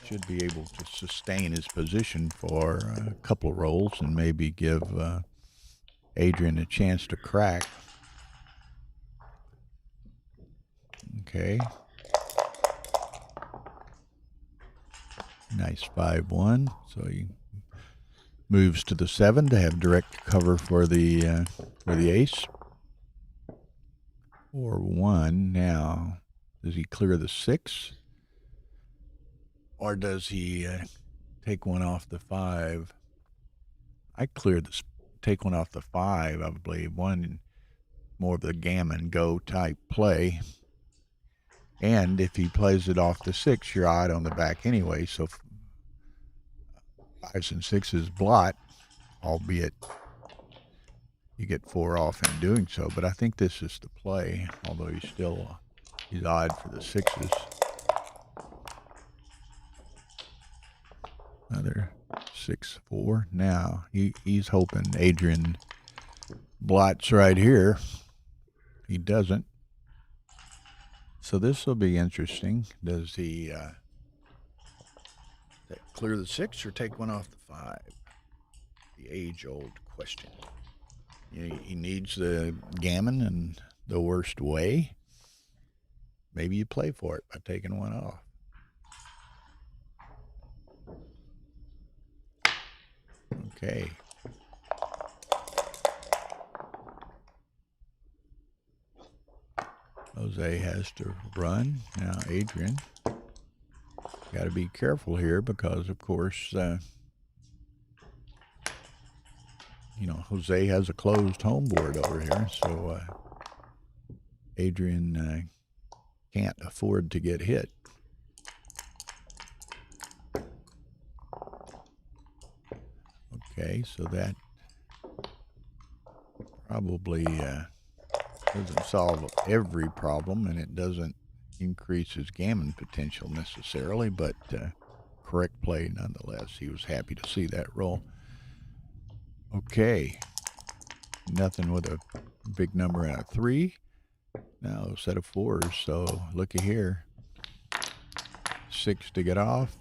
should be able to sustain his position for a couple of rolls and maybe give Adrian a chance to crack. Okay. Nice 5-1. So he moves to the 7 to have direct cover for the ace. 4-1 now. Does he clear the 6? Or does he take one off the 5? I cleared this, take one off the 5, I believe. One more of the gammon go type play. And if he plays it off the 6, you're odd on the back anyway. So 5s and 6s blot, albeit you get 4 off in doing so. But I think this is the play, although he's odd for the 6s. Another 6-4. Now he's hoping Adrian blots right here. He doesn't. So this will be interesting. Does he clear the 6 or take one off the 5? The age-old question. He needs the gammon in the worst way. Maybe you play for it by taking one off. Okay. Jose has to run. Now Adrian. Got to be careful here because, of course, Jose has a closed home board over here. So Adrian can't afford to get hit. Okay, so that probably doesn't solve every problem, and it doesn't increase his gammon potential necessarily, but correct play nonetheless. He was happy to see that roll. Okay, nothing with a big number and a 3. Now a set of 4s, so looky here. 6 to get off.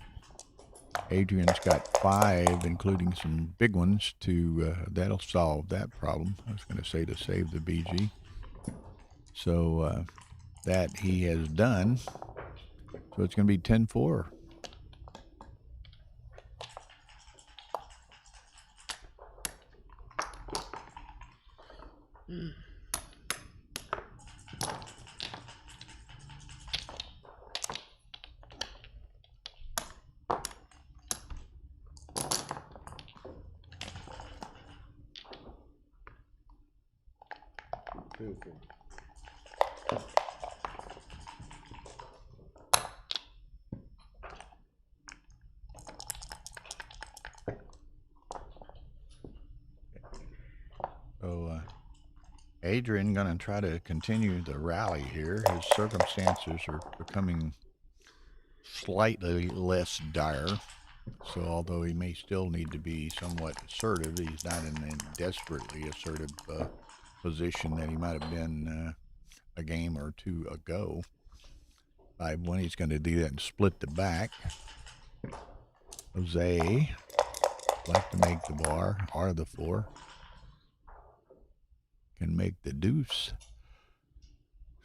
Adrian's got 5, including some big ones, that'll solve that problem. I was going to say to save the BG. So that he has done. So it's going to be 10-4. Beautiful. So Adrian going to try to continue the rally here. His circumstances are becoming slightly less dire. So although he may still need to be somewhat assertive, he's not in a desperately assertive position that he might have been a game or two ago. 5-1, he's going to do that and split the back. Jose like to make the bar, or the 4. Can make the deuce.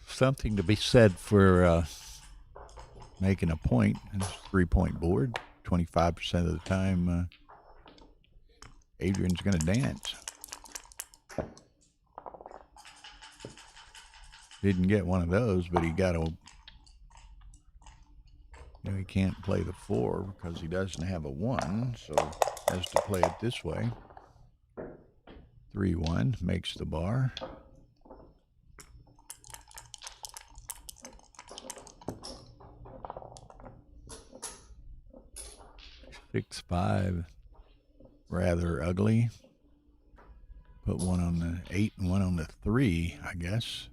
Something to be said for making a point. It's a 3-point board. 25% of the time, Adrian's going to dance. Didn't get one of those, but he got he can't play the 4 because he doesn't have a 1, so has to play it this way. 3-1 makes the bar. Six, 5, rather ugly. Put one on the 8 and one on the 3, I guess.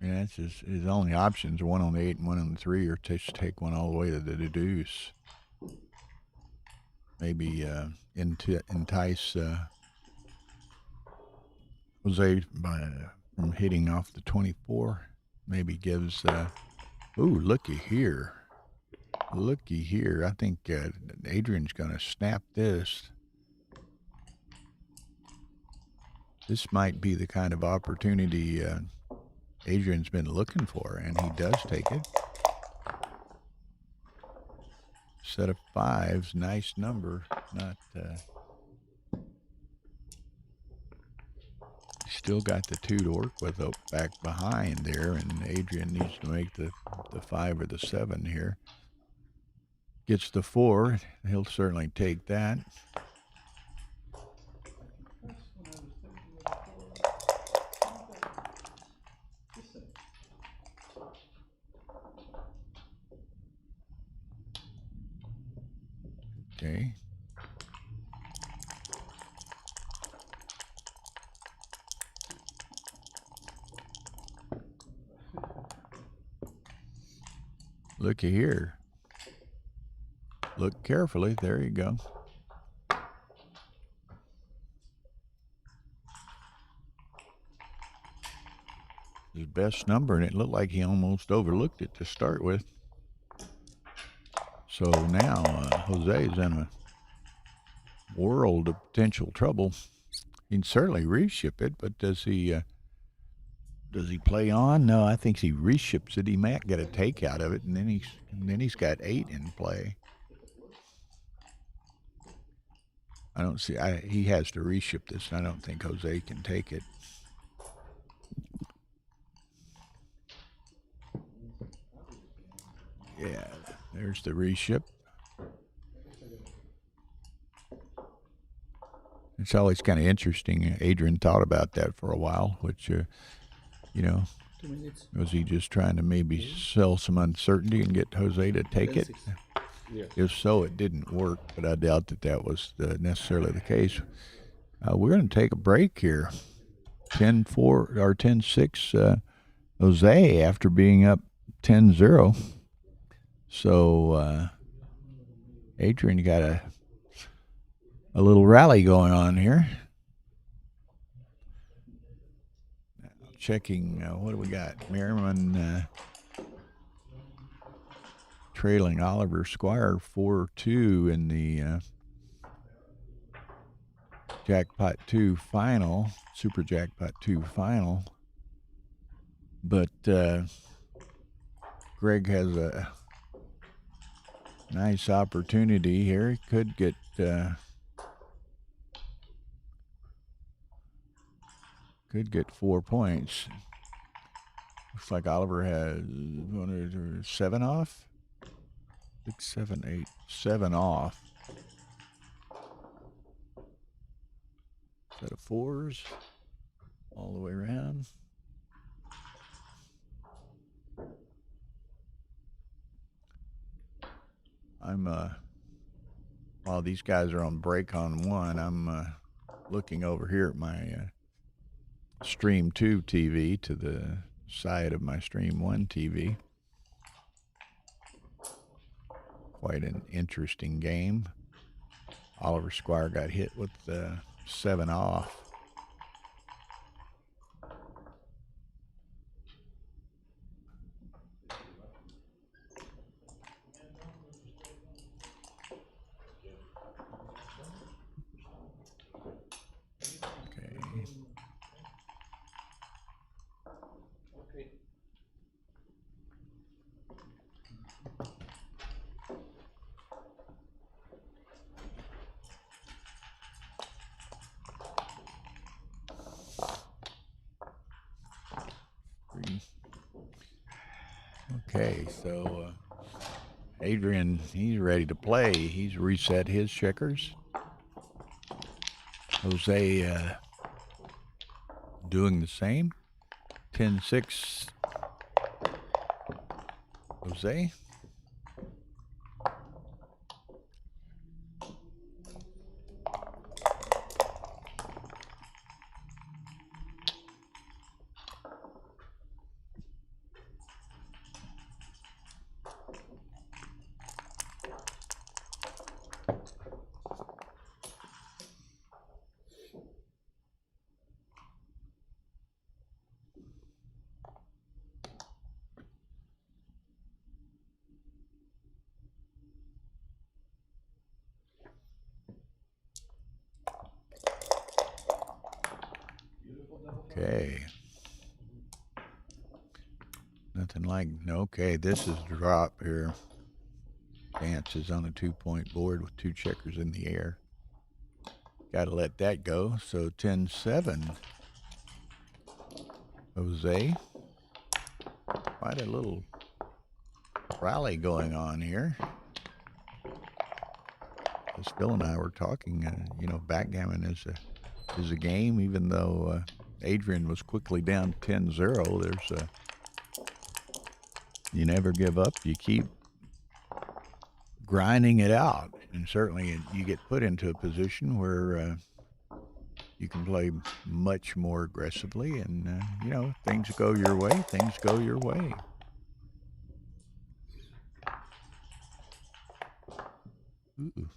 Yeah, it's just his only options are one on the 8 and one on the 3, or just take one all the way to the deuce. Maybe entice Jose from hitting off the 24. Maybe gives. Ooh, looky here. Looky here. I think Adrian's going to snap this. This might be the kind of opportunity Adrian's been looking for, and he does take it. Set of 5s, nice number. Not still got the 2 to work with up back behind there, and Adrian needs to make the 5 or the 7 here. Gets the 4. He'll certainly take that. Okay. Looky here. Look carefully. There you go. His best number, and it looked like he almost overlooked it to start with. So now Jose's in a world of potential trouble. He can certainly reship it, but does he play on? No, I think he reships it. He might get a take out of it, and then he's got 8 in play. I don't see. He has to reship this, and I don't think Jose can take it. Yeah, there's the reship. It's always kind of interesting. Adrian thought about that for a while, which, 2 minutes. was he just trying to maybe sell some uncertainty and get Jose to take it? 10-6. Yes. If so, it didn't work, but I doubt that was necessarily the case. We're going to take a break here. 10-4 or 10-6 Jose after being up 10-0. So Adrian got a little rally going on here. Checking, what do we got? Merriman trailing Oliver Squire 4-2 in the Jackpot 2 final, Super Jackpot 2 final. But Greg has a nice opportunity here. He could get Could get 4 points. Looks like Oliver has 7 off. 6, 7, 8, 7 off. Set of 4s all the way around. While these guys are on break on 1, I'm looking over here at my Stream 2 TV to the side of my Stream 1 TV. Quite an interesting game. Oliver Squire got hit with 7 off. Okay, so Adrian, he's ready to play. He's reset his checkers. Jose doing the same. 10-6. Jose. Okay. Nothing like, okay, this is a drop here. Dance is on a 2-point board with 2 checkers in the air. Got to let that go. So 10-7. Jose. Quite a little rally going on here. As Phil and I were talking, backgammon is a game, even though Adrian was quickly down 10-0. There's you never give up. You keep grinding it out, and certainly you get put into a position where you can play much more aggressively, and things go your way. Things go your way. Ooh.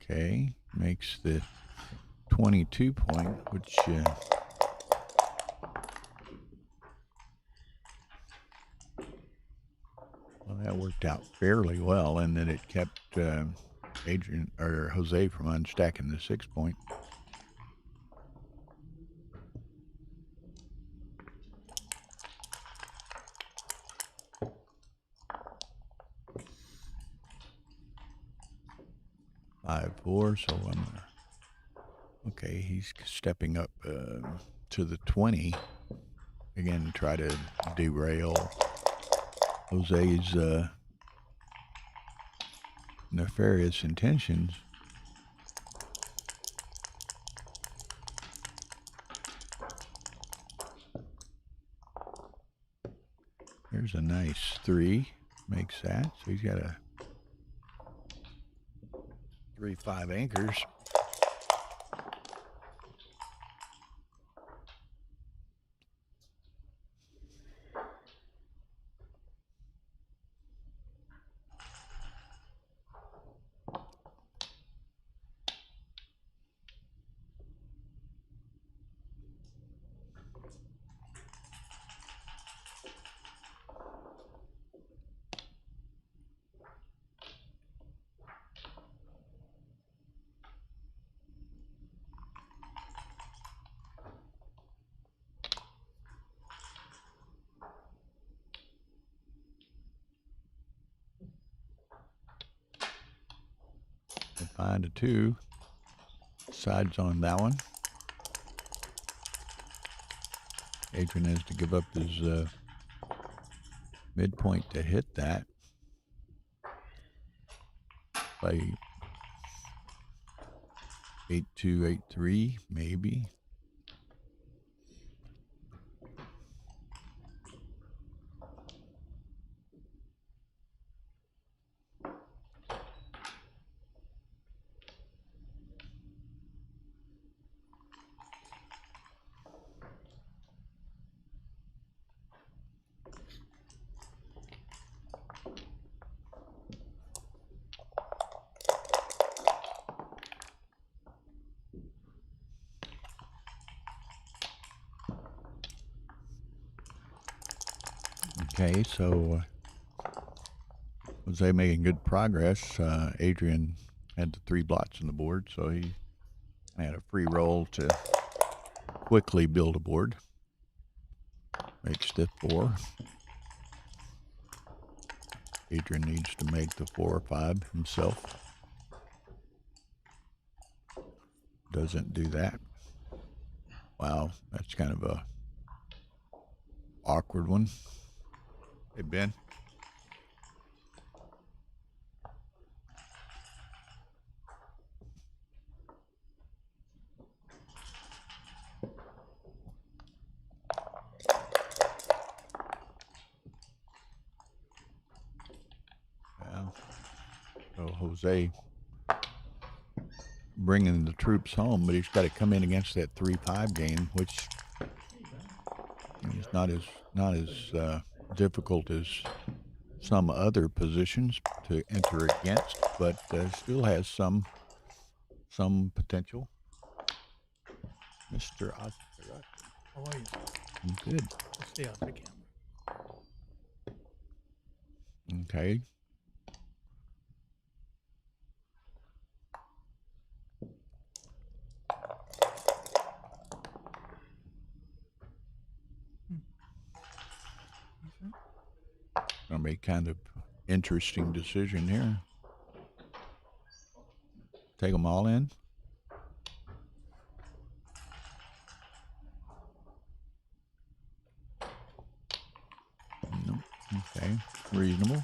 Okay, makes the 22 point, which well, that worked out fairly well, and then it kept Adrian or Jose from unstacking the 6 point. Five, 4, so okay, he's stepping up to the 20 again to try to derail Jose's nefarious intentions. There's a nice 3, makes that, so he's got a 3-5 anchors. Find a 2. Sides on that one. Adrian has to give up his midpoint to hit that. Play 8-2, 8-3, maybe. Okay, so Jose making good progress. Adrian had the 3 blots on the board, so he had a free roll to quickly build a board. Makes the 4. Adrian needs to make the 4 or 5 himself. Doesn't do that. Wow, that's kind of a awkward one. Hey, Ben. Well, so Jose bringing the troops home, but he's got to come in against that 3-5 game, which is not as difficult as some other positions to enter against, but still has some potential. Mr. Oscar. How are you? I'm good. Stay off the camera. Okay. Gonna be kind of interesting decision here. Take them all in. Nope. Okay, reasonable.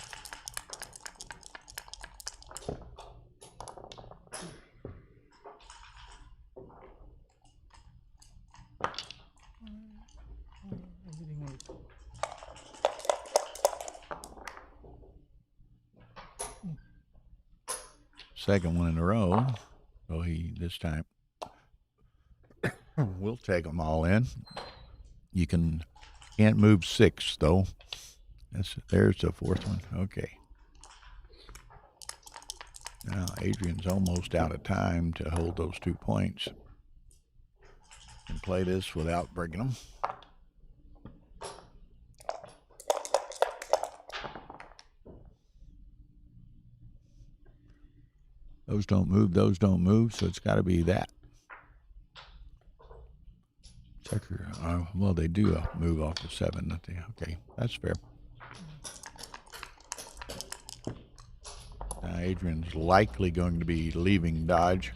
Everything was Second one in a row. So he this time we'll take them all in. You can't move 6 though. There's the fourth one. Okay. Now Adrian's almost out of time to hold those 2 points. Can play this without breaking them. Those don't move, so it's got to be that. Checker. Well, they do move off the 7. Don't they? Okay, that's fair. Now Adrian's likely going to be leaving Dodge.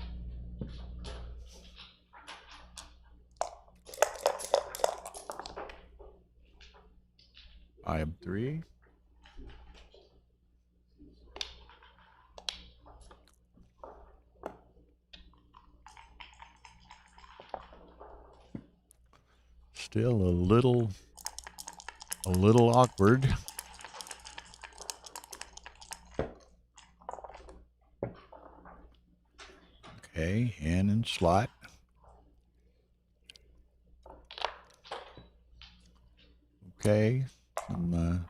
I am 3. Still a little awkward. Okay, hand and slot. Okay, some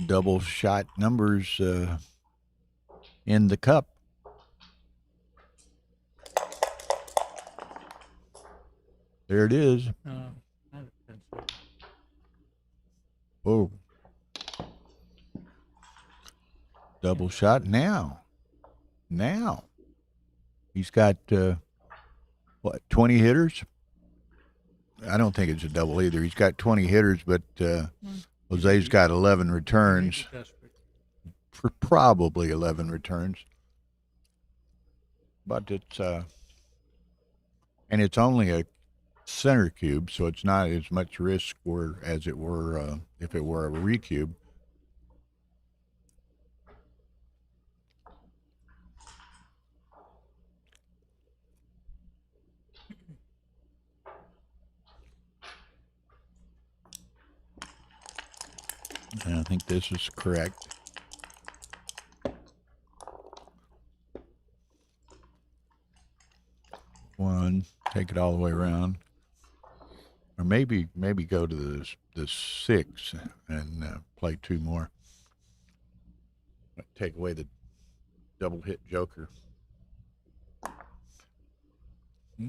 double shot numbers in the cup. There it is. I have a pencil. Whoa. Double shot now. He's got, 20 hitters? I don't think it's a double either. He's got 20 hitters, but Jose's got 11 returns. Desperate. For probably 11 returns. But it's, and it's only a center cube, so it's not as much risk as it were if it were a recube. And I think this is correct. One, take it all the way around. Or maybe go to the 6 and play 2 more. Take away the double hit joker. I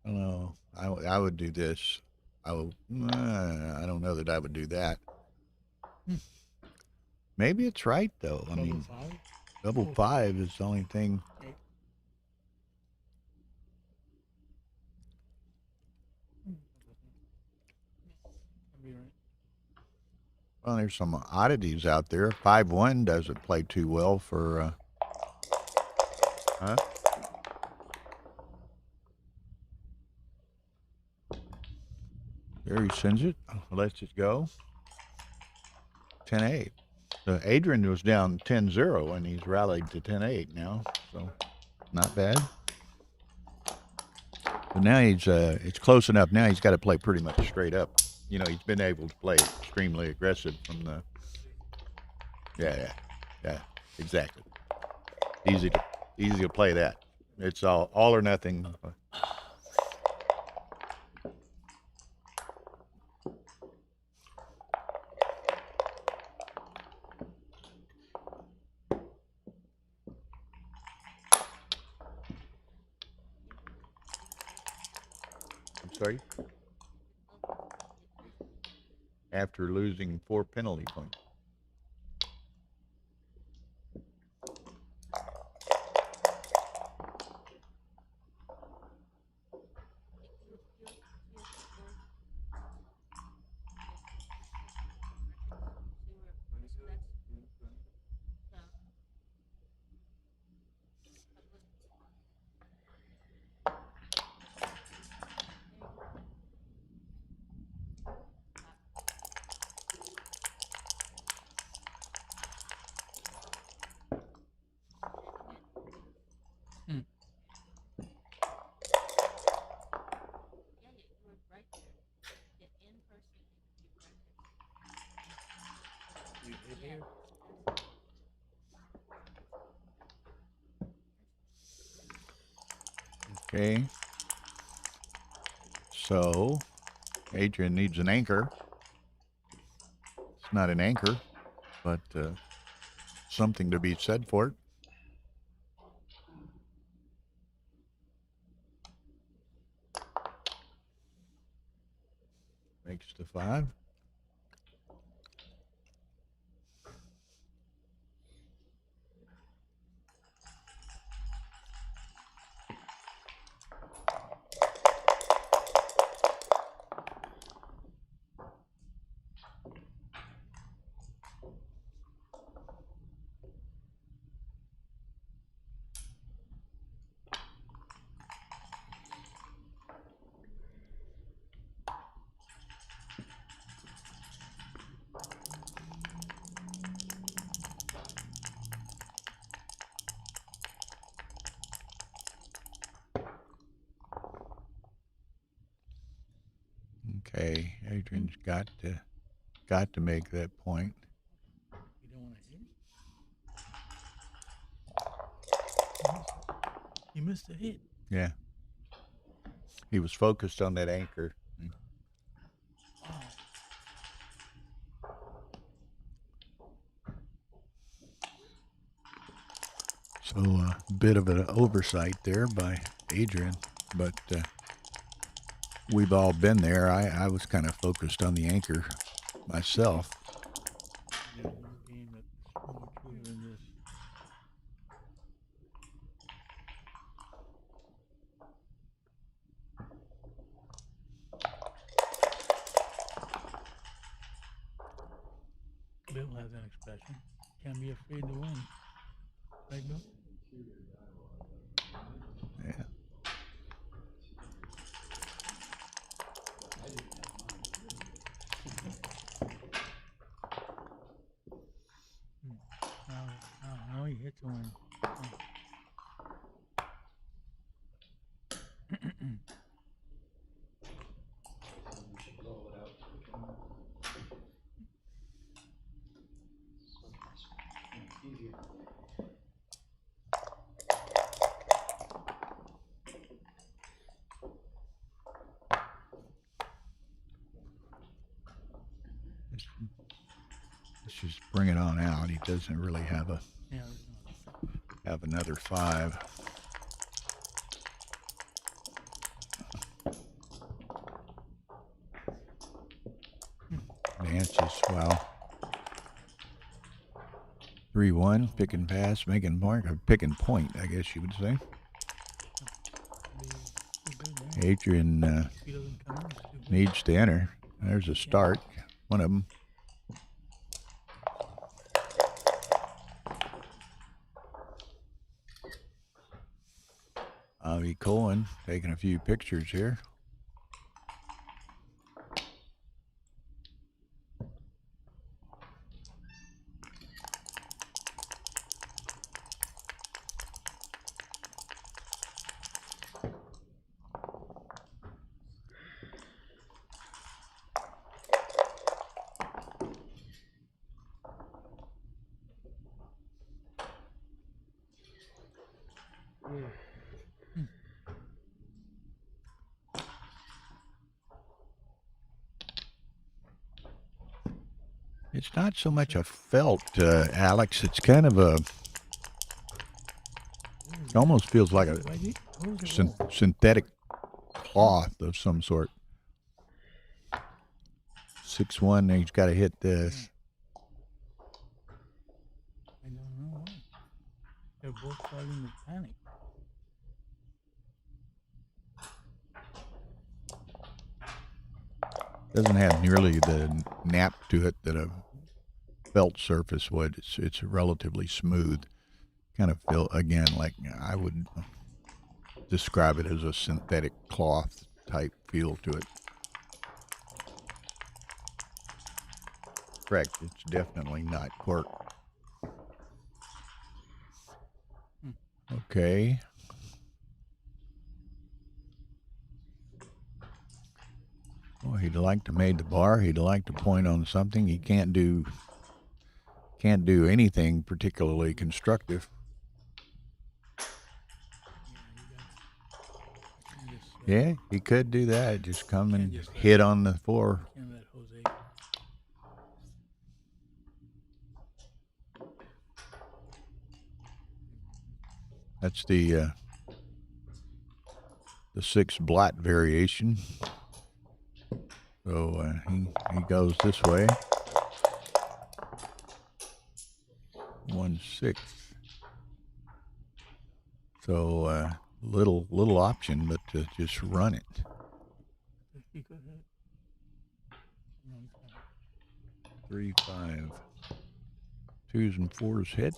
don't know. I would do this. I don't know that I would do that. Maybe it's right though. I mean, double 5 is the only thing. Well, there's some oddities out there. 5-1 doesn't play too well for. There he sends it. Lets it go. 10-8. So Adrian was down 10-0 and he's rallied to 10-8 now. So not bad. But now it's close enough. Now he's got to play pretty much straight up. You know, he's been able to play extremely aggressive from the. Yeah, exactly. Easy to play that. It's all or nothing. sorry. After losing 4 penalty points. Okay. So, Adrian needs an anchor. It's not an anchor, but something to be said for it. Makes the 5. Okay, Adrian's got to make that point. You don't want to hit? He missed a hit. Yeah. He was focused on that anchor. So a bit of an oversight there by Adrian, but we've all been there. I was kind of focused on the anchor myself. There's no game that's more true than this. Bill has an expression. Can't be afraid to win. Right, Bill? Yeah. Now he hits one. Let's just bring it on out. He doesn't really have another 5. Dances well. 3-1, pick and pass, making mark, or pick and point, I guess you would say. Adrian needs to enter. There's a start. One of them. Avi Cohen taking a few pictures here. It's not so much a felt, Alex. It's kind of a. It almost feels like a synthetic cloth of some sort. 6-1, he's got to hit this. I don't know why. They're both starting to panic. Doesn't have nearly the nap to it that a felt surface would. It's relatively smooth. Kind of feel, again, like I would describe it as a synthetic cloth type feel to it. Correct. It's definitely not cork. Okay. Well, he'd like to made the bar. He'd like to point on something. He can't do anything particularly constructive. Yeah, he could do that. Just come and hit on the floor. Can't let Jose. That's the 6 blot variation. So he goes this way. 1-6. So little option, but to just run it. He could hit. 3-5. 2s and 4s hit.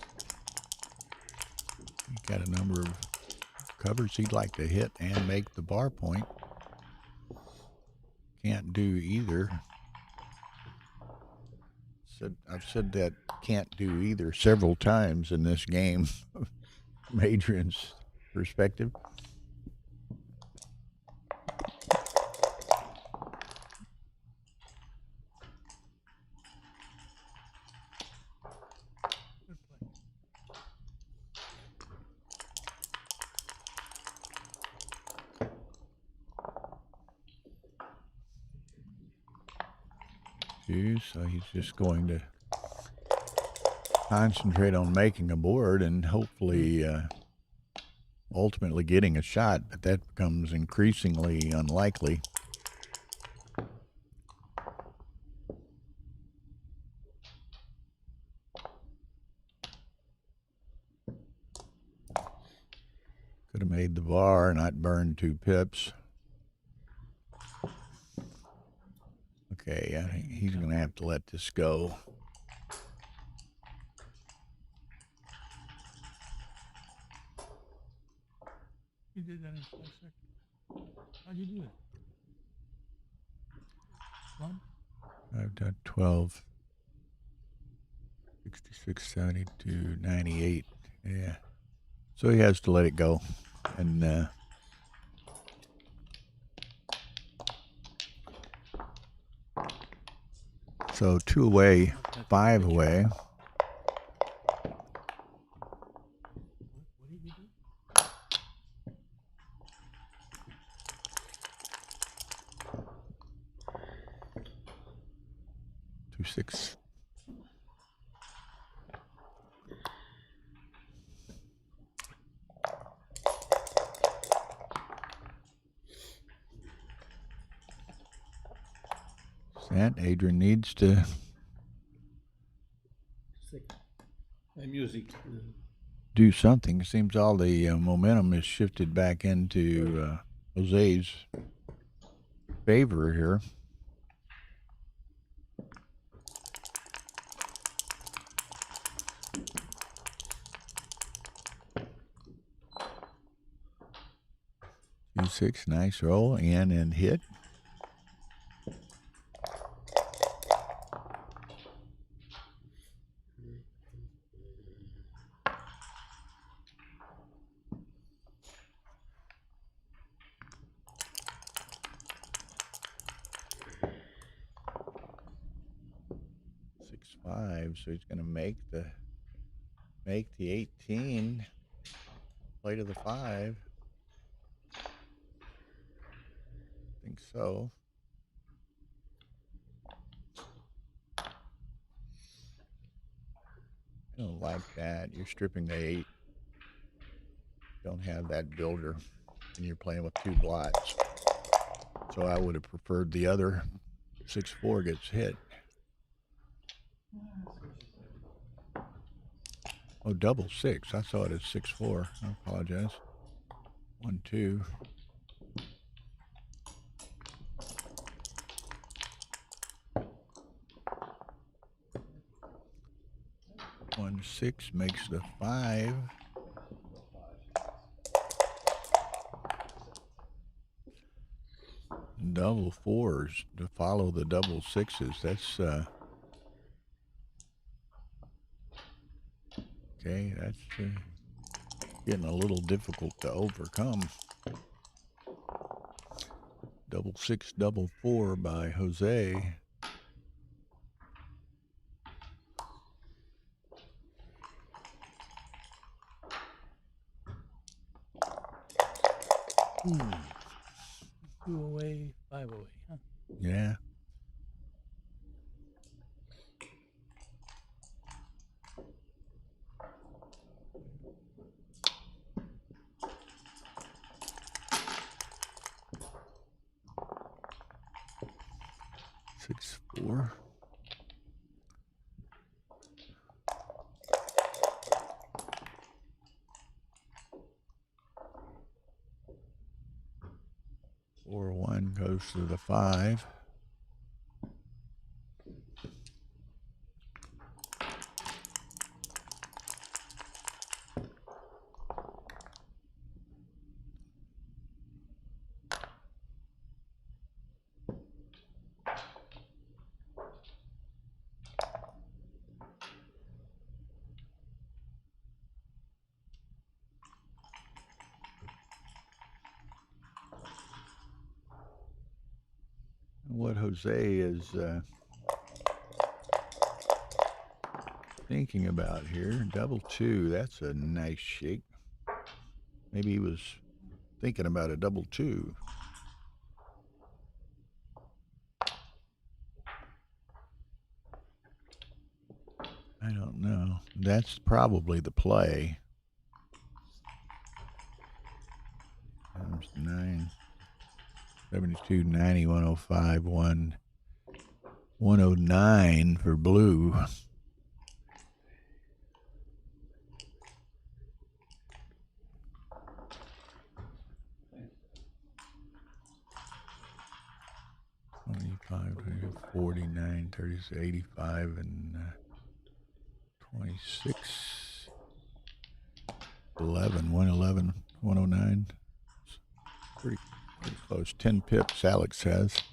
He's got a number of covers he'd like to hit and make the bar point. Can't do either. I've said that can't do either several times in this game from Adrian's perspective. So he's just going to concentrate on making a board and hopefully ultimately getting a shot, but that becomes increasingly unlikely. Could have made the bar, not burned 2 pips. Okay, I think he's going to have to let this go. You did that in 5 seconds. How'd you do it? One? I've done 12, 66, 72, 98. Yeah. So he has to let it go. And so 2 away, 5 away. What did you do? 2-6. And Adrian needs to My music. do something. It seems all the momentum is shifted back into Jose's favor here. Two, 6, nice roll, in and hit. So he's going to make the 18, play to the 5. I think so. I don't like that. You're stripping the 8. Don't have that builder, and you're playing with 2 blots. So I would have preferred the other 6-4 gets hit. Oh, double 6. I saw it as 6-4. I apologize. 1-2. 1-6 makes the 5. Double 4s to follow the double 6s. That's okay. That's getting a little difficult to overcome. Double 6, double 4 by Jose. Ooh. 2 away, 5 away, huh? Yeah. Six, 4. Four, 1 goes to the 5. What Jose is thinking about here, double 2, that's a nice shake. Maybe he was thinking about a double 2. I don't know. That's probably the play. Times 9. 72, 90, 105, 109 for blue. 25, 49, 36, 85, and 26, 11, 111, 109. Pretty close. 10 pips, Alex has.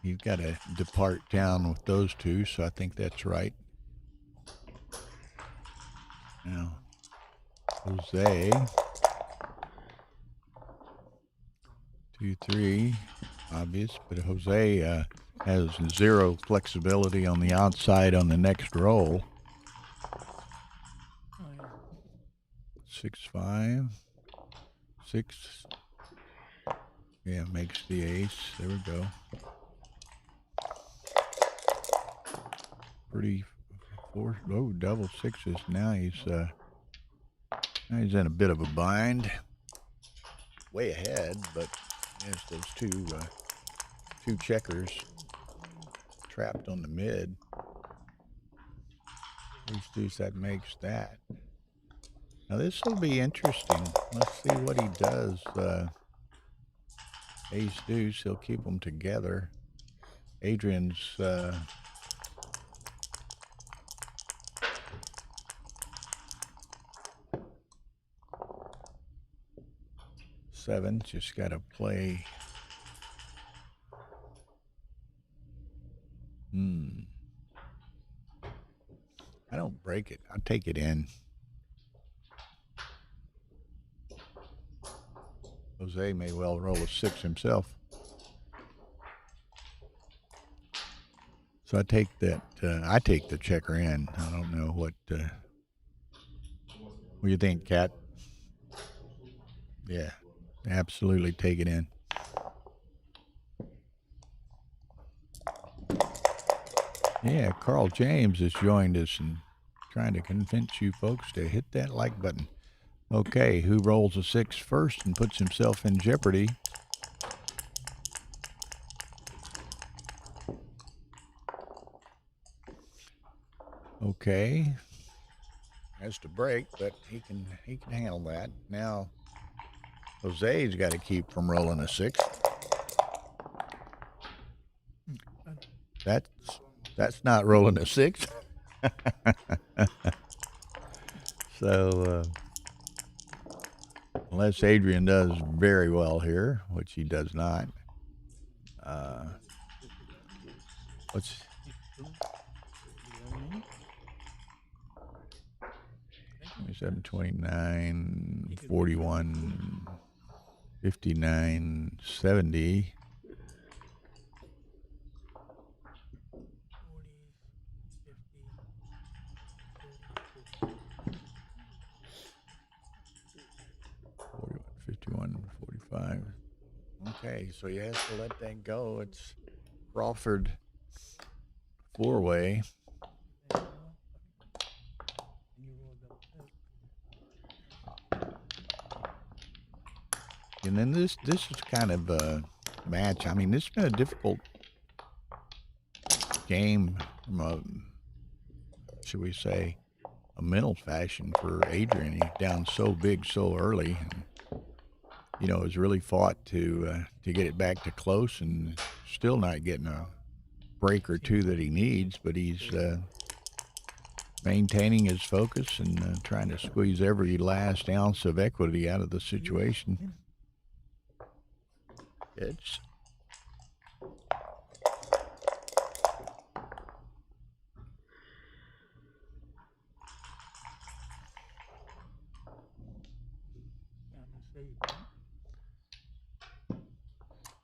You've got to depart down with those two, so I think that's right. Now, Jose, 2, 3, obvious, but Jose has 0 flexibility on the outside on the next roll. 6, 5, 6. Yeah, makes the ace. There we go. Pretty double 6s. Now he's in a bit of a bind. Way ahead, but there's those two checkers trapped on the mid. Deuce, that makes that. Now this will be interesting. Let's see what he does. Ace deuce, he'll keep them together. Adrian's 7, just got to play. I don't break it. I take it in. Jose may well roll a 6 himself. So I take that. I take the checker in. I don't know what do you think, Kat? Yeah. absolutely take it in. Yeah, Carl James has joined us and trying to convince you folks to hit that like button. Okay, who rolls a 6 first and puts himself in jeopardy? Okay. Has to break, but he can handle that. Now Jose's got to keep from rolling a 6. That's not rolling a 6. So unless Adrian does very well here, which he does not. What's 27, 29, 41, 59, 70. 51, 45. Okay, so he has to let that go. It's Crawford 4-way. And then this is kind of a match. I mean, this has been a difficult game from a, should we say, a mental fashion for Adrian. He's down so big so early. And, has really fought to get it back to close and still not getting a break or two that he needs, but he's maintaining his focus and trying to squeeze every last ounce of equity out of the situation. It's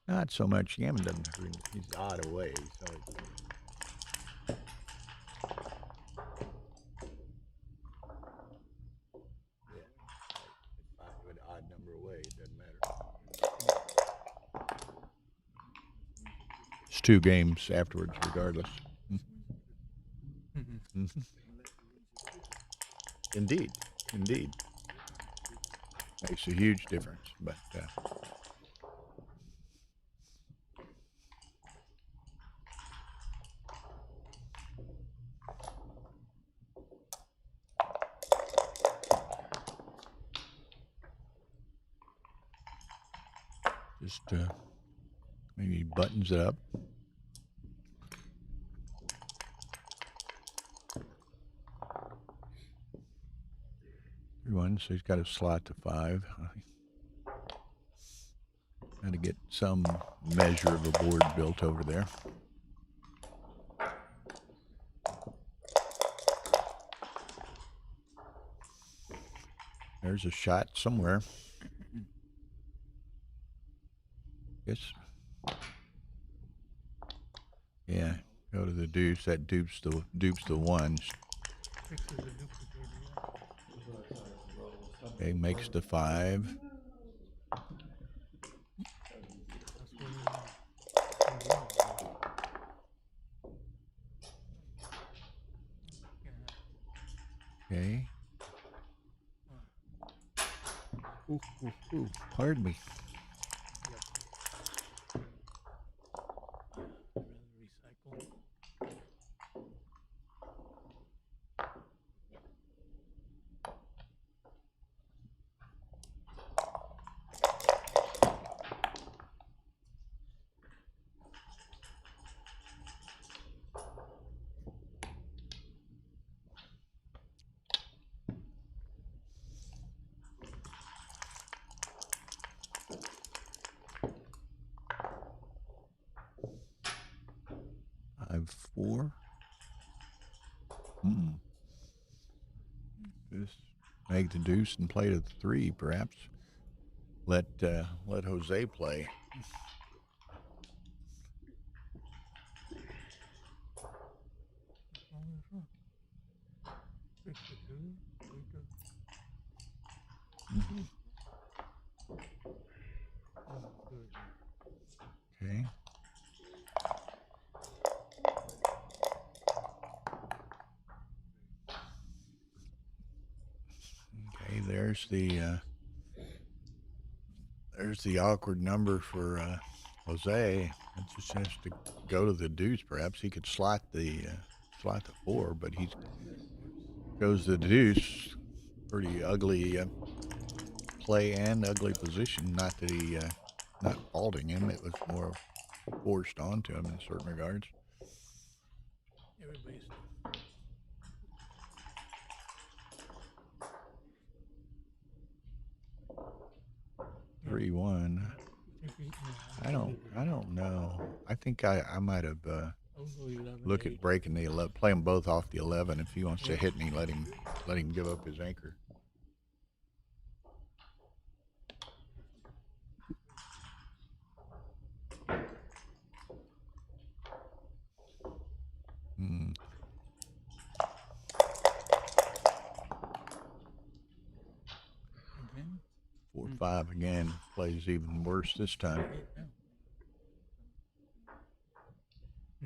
not so much. Gammon doesn't. He's odd away, so. With an odd number away, it doesn't matter. It's 2 games afterwards, regardless. Mm-hmm. Indeed. Makes a huge difference, but. Just maybe buttons it up. So he's got a slot to 5. Got to get some measure of a board built over there. There's a shot somewhere. Yes. Yeah. Go to the deuce. That dupes the 1s. Okay, makes the 5. Okay. Ooh, pardon me. I've 4. Just make the deuce and play to the 3, perhaps. Let Jose play. Okay. Okay, there's the awkward number for Jose. It just has to go to the deuce. Perhaps he could slot the 4, but he goes to the deuce. Pretty ugly play and ugly position. Not that he not faulting him. It was more forced onto him in certain regards. Everybody's 3-1. I don't know. I think I might have look at breaking the 11, play them both off the 11. If he wants to hit me, let him give up his anchor. Hmm. 4-5 again. Plays even worse this time.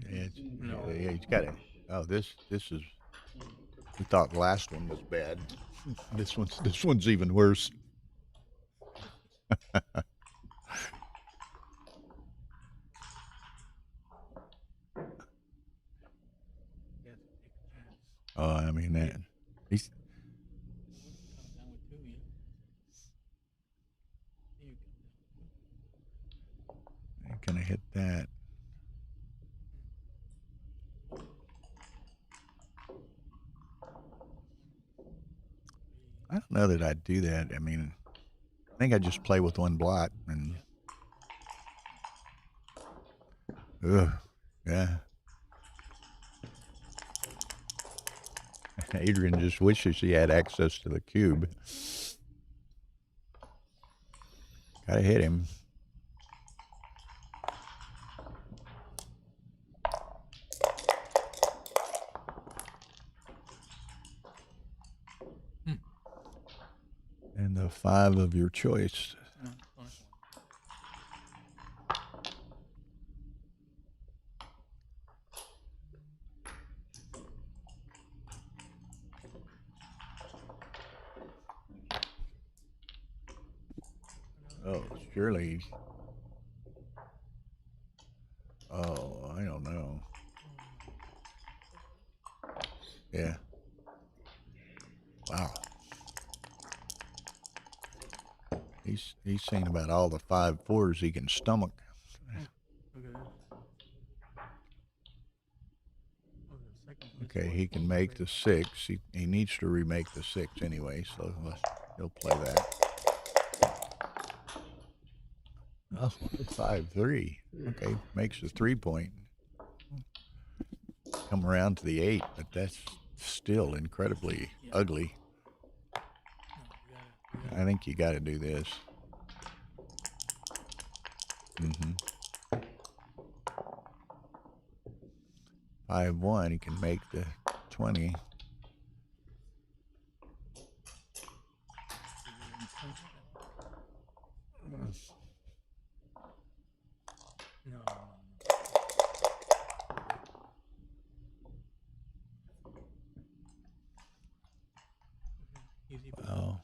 Yeah, he's got it. Oh, this is. We thought the last one was bad. This one's even worse. Oh, I mean that. He's. Ain't gonna hit that. I don't know that I'd do that. I mean, I think I'd just play with one blot and. Yeah. Adrian just wishes he had access to the cube. Gotta hit him. And the 5 of your choice. Oh, surely. Oh, I don't know. Yeah. Wow. He's saying about all the 5-4s he can stomach. Okay, he can make the 6. He needs to remake the 6 anyway, so he'll play that. Oh, 5-3. Okay, makes the 3-point. Come around to the 8, but that's still incredibly ugly. I think you got to do this. 5-1, he can make the 20. Oh.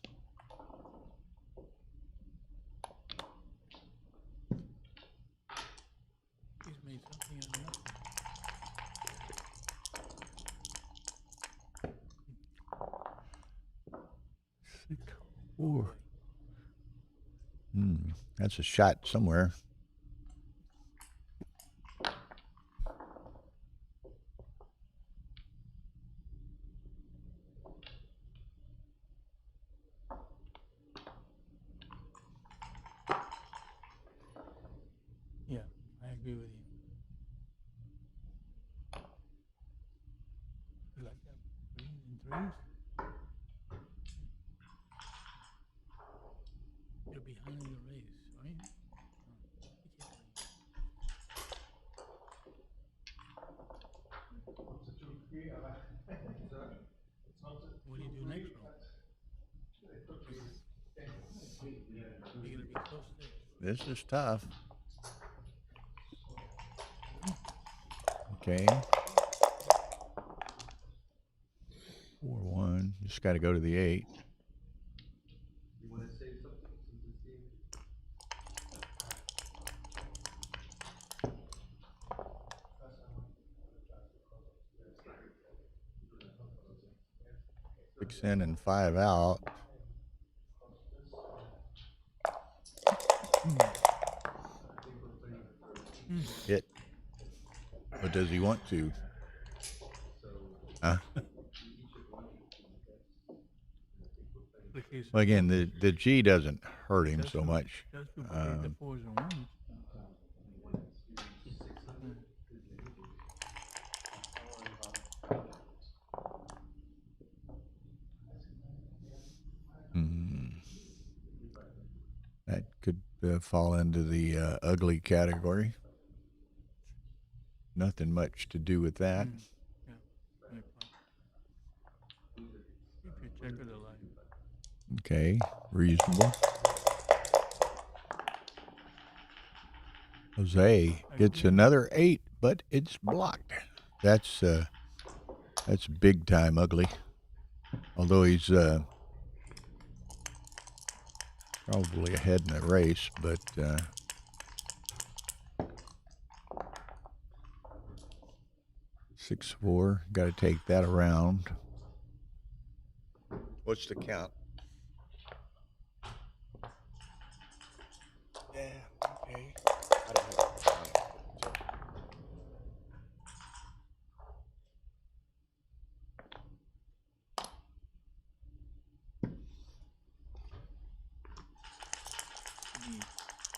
He's made something out of nothing. 6-4. That's a shot somewhere. Yeah, I agree with you. You like that? Greens and 3s? You're behind in the race, right? What do you do next round? You're gonna be close to it. This is tough. Okay. 4-1. Just got to go to the 8. Six in and 5 out. Hit. But does he want to? Huh? Well, again, the G doesn't hurt him so much. Does duplicate the 4s and 1s. That could fall into the ugly category. Nothing much to do with that. Yeah. Right. Keep your checkers alive. Okay, reasonable. Jose gets another 8, but it's blocked. That's big time ugly. Although he's probably ahead in the race, but 6-4. Got to take that around. What's the count? Yeah. Okay. I don't have a count.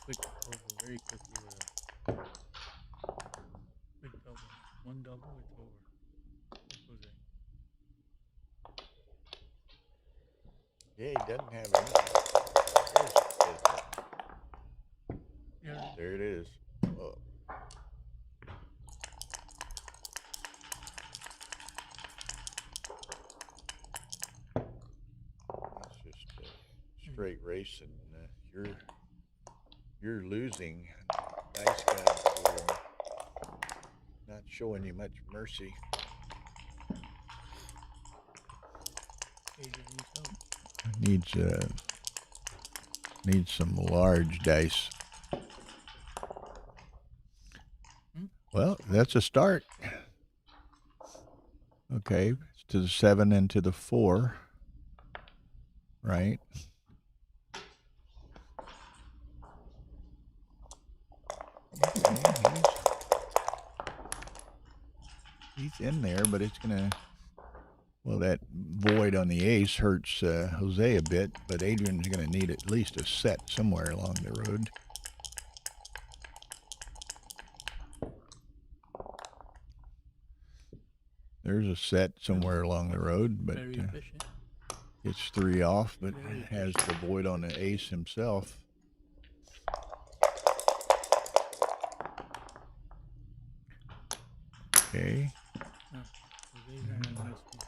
Quick over very quickly with a quick double. One double, it's over. Jose. Yeah, he doesn't have anything. Yeah. There it is. Oh. That's just a straight race, and you're losing. Nice guy for not showing you much mercy. Adrian needs help. Needs some large dice. Well, that's a start. Okay, it's to the 7 and to the 4, right? Okay, he's in there, but it's gonna. Well, that void on the ace hurts Jose a bit, but Adrian's going to need at least a set somewhere along the road. There's a set somewhere along the road, but Very efficient. gets 3 off, but has the void on the ace himself. Okay. Jose's gonna miss one.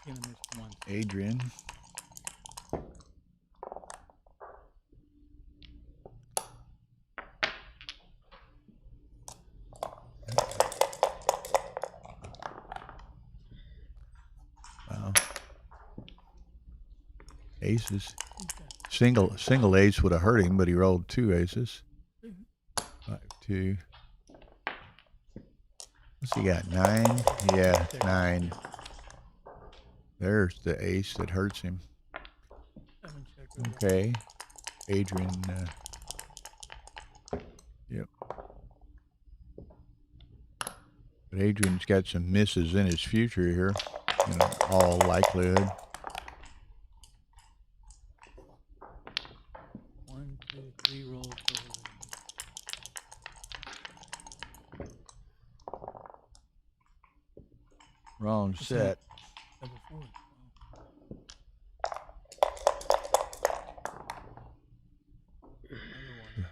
He's gonna miss one. Adrian. Wow. Aces. Single ace would have hurt him, but he rolled 2 aces. 5-2. What's he got? 9? Yeah, 9. There's the ace that hurts him. Okay. Adrian. Yep. But Adrian's got some misses in his future here, in all likelihood. 1, 2, 3 rolls over. Wrong set. Double 4.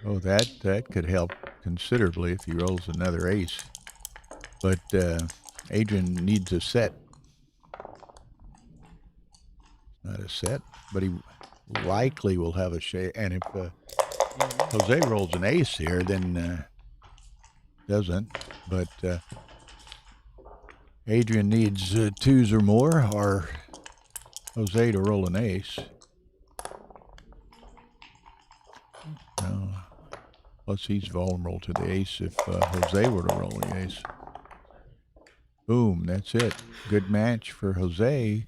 Oh, that could help considerably if he rolls another ace. But Adrian needs a set. Not a set, but he likely will have a share. And if Jose rolls an ace here, then doesn't. But Adrian needs twos or more, or Jose to roll an ace. No. Plus, he's vulnerable to the ace if Jose were to roll the ace. Boom, that's it. Good match for Jose,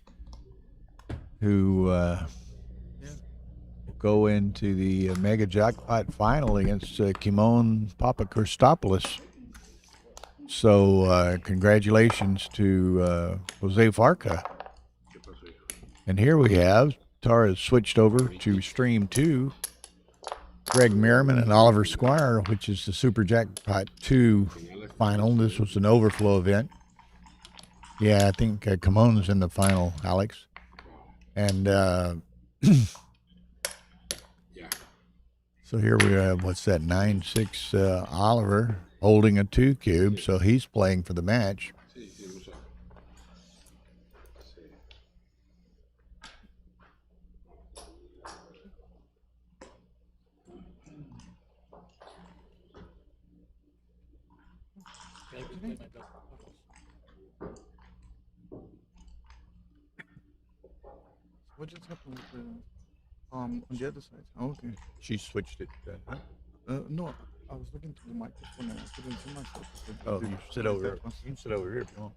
who will go into the Mega Jackpot final against Kimon Papakirstopoulos. So congratulations to Jose Farca. And here we have, Tara switched over to Stream 2. Greg Merriman and Oliver Squire, which is the Super Jackpot 2 final. This was an overflow event. Yeah, I think Kimon's in the final, Alex. And so here we have, what's that, 9-6 Oliver holding a 2 cube, so he's playing for the match. What just happened with the on the other side? Oh, okay. She switched it. No, I was looking to the microphone and I couldn't see myself. Oh, you sit over here. You can sit over here if you want.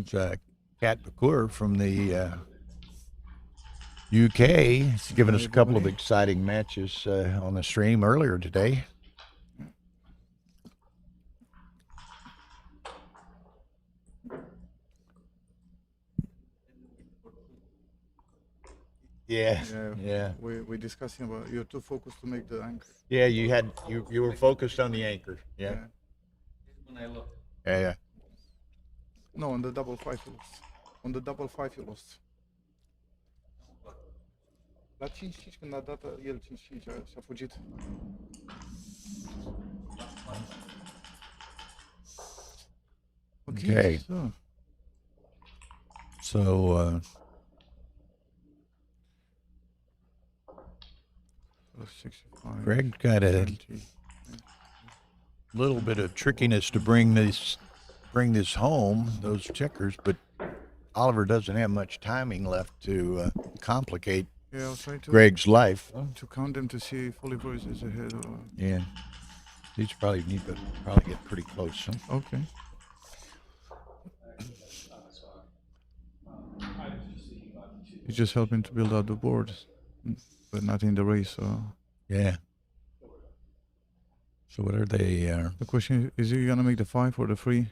It's Kat Bakur from the UK. He's given us a couple of exciting matches on the stream earlier today. Yeah. We're discussing about you're too focused to make the anchor. Yeah, you were focused on the anchor. Yeah. Yeah. No, on the double 5 you lost. On the double 5 you lost. La 5-5 când a dat el 5-5 și-a fugit. Okay. So 65. Greg got a little bit of trickiness to bring this home, those checkers, but Oliver doesn't have much timing left to complicate Yeah, I was trying to Greg's life. count them to see if Oliver is ahead or... Yeah, these probably need to get pretty close. Huh? Okay. He's just helping to build out the board, but not in the race. So Yeah. So what are they? the question is he gonna make the 5 or the 3?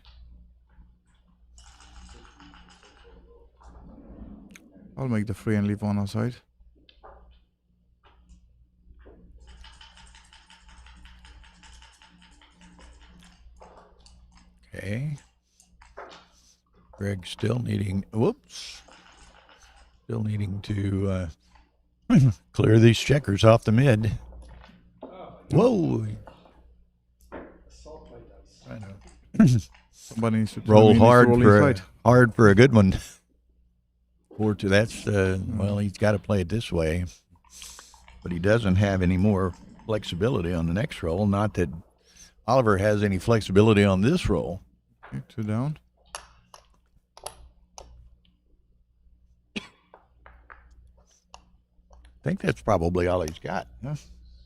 I'll make the 3 and leave one outside. Okay. Greg still needing. Whoops. Still needing to clear these checkers off the mid. Whoa. I know. Somebody needs to Roll hard inside. for a good one. 4-2. That's well, he's got to play it this way, but he doesn't have any more flexibility on the next roll. Not that Oliver has any flexibility on this roll. Okay, 2 down. I think that's probably all he's got. Huh?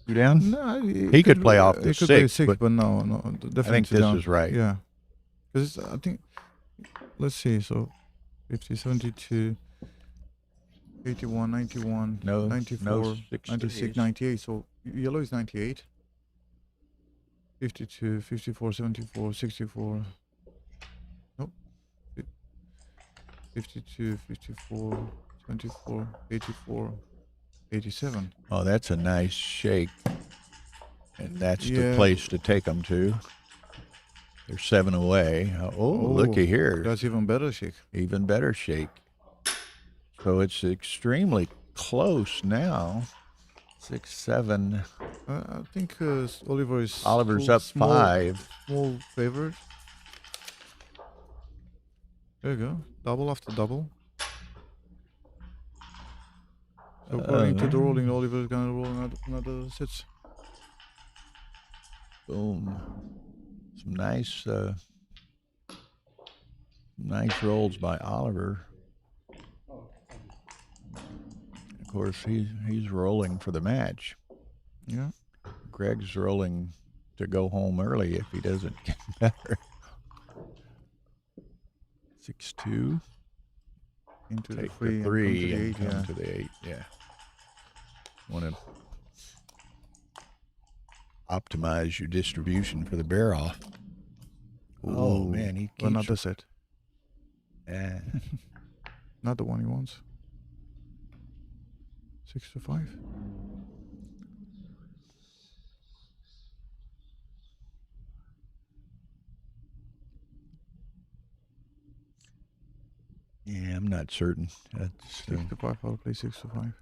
2 down. No, He could play off the he could play 6, but no, definitely I think 2 this down. is right. Yeah, because I think, let's see, so 50, 72, 81, 91, No, 94, no 96, 98. So yellow is 98. 52, 54, 74, 64. Nope. 52, 54, 74, 84, 87. Oh, that's a nice shake, and that's the Yeah. place to take them to. They're 7 away. Oh, looky here. That's even better shake. Even better shake. So it's extremely close now. 6-7. I think Oliver is Oliver's full- up 5. Small favorite. There you go. Double after double. According to the ruling, Oliver's gonna roll another 6. Boom. Some nice rolls by Oliver. Of course, he's rolling for the match. Yeah. Greg's rolling to go home early if he doesn't get better. 6-2. Into the Take 3 the 3 and and come come to to the 8. Yeah. Want to optimize your distribution for the bear off. Oh man, he keeps another set. Yeah. Not the one he wants. 6-5. Yeah, I'm not certain. That's 6-5. I'll play 6-5.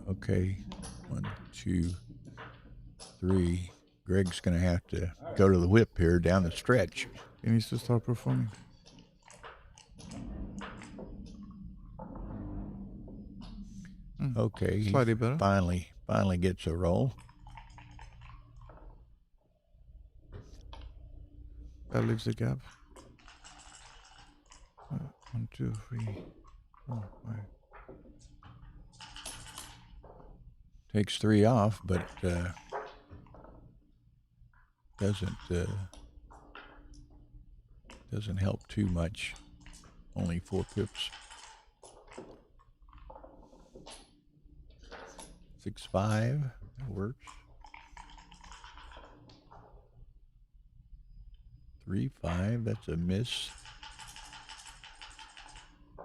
okay. 1, 2, 3. Greg's gonna have to go to the whip here down the stretch. He needs to start performing. Okay, he Slightly better. finally gets a roll. That leaves the gap. 1, 2, 3, 4, 5. Takes 3 off, but doesn't help too much. Only 4 pips. 6-5. That works. 3-5. That's a miss.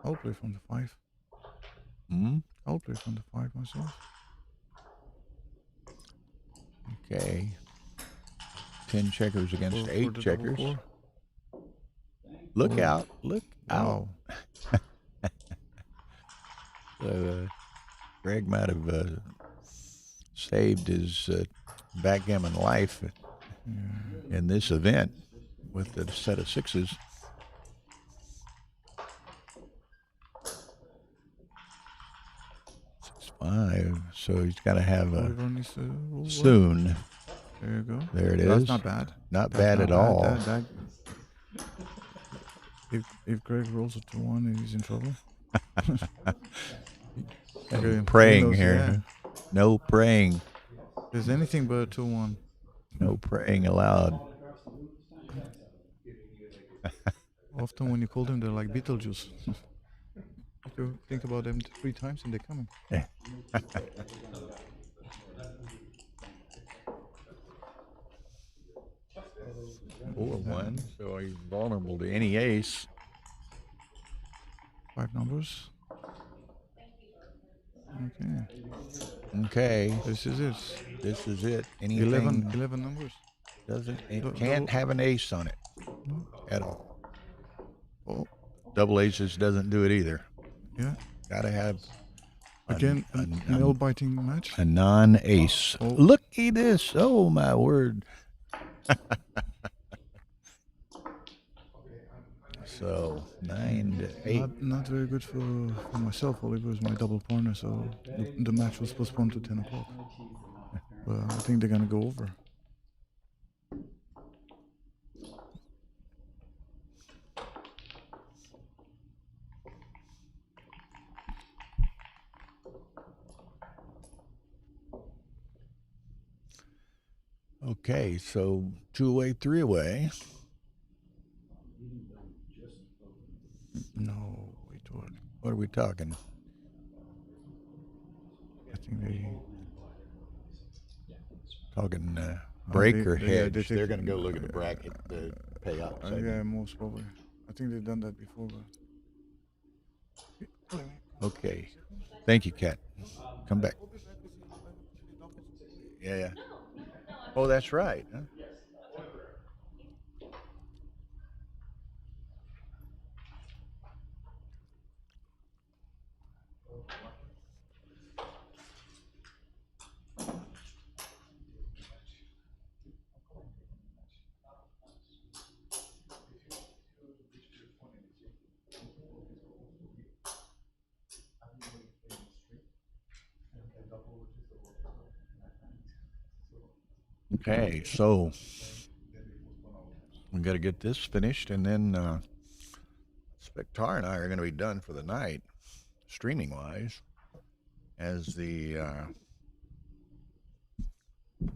I'll play from the 5. I'll play from the 5 myself. Okay. 10 checkers against 8 the checkers. double 4. Look out. Look Wow. out. Greg might have saved his backgammon life in this event with a set of 6s. So he's got to have a Oliver needs to roll soon. There you go. There it is. That's not bad. Not That's bad not at all. If Greg rolls a 2-1, he's in trouble. I'm praying here. Yeah. No praying. There's anything but a 2-1. No praying allowed. Often when you call them, they're like Beetlejuice. You think about them 3 times and they're coming. Or 1, so he's vulnerable to any ace. 5 numbers. Okay. Okay. This is it. This is it. Anything 11 numbers. it can't have an ace on it at all. Oh, double aces doesn't do it either. Yeah. Gotta have again a nail-biting match. A non-ace. Oh. Look at this! Oh my word! So 9-8. Not very good for myself. Oliver is my double partner, so the match was postponed to 10 o'clock. But I think they're gonna go over. Okay, so 2-away, 3-away. No, wait, what are we talking? I think they talking break or hedge. They're going to go look at the bracket, the payout. Yeah, most probably. I think they've done that before. But... Okay, thank you, Kat. Come back. Yeah. Oh, that's right. Huh? Okay, so we got to get this finished, and then Spectar and I are going to be done for the night, streaming wise, as the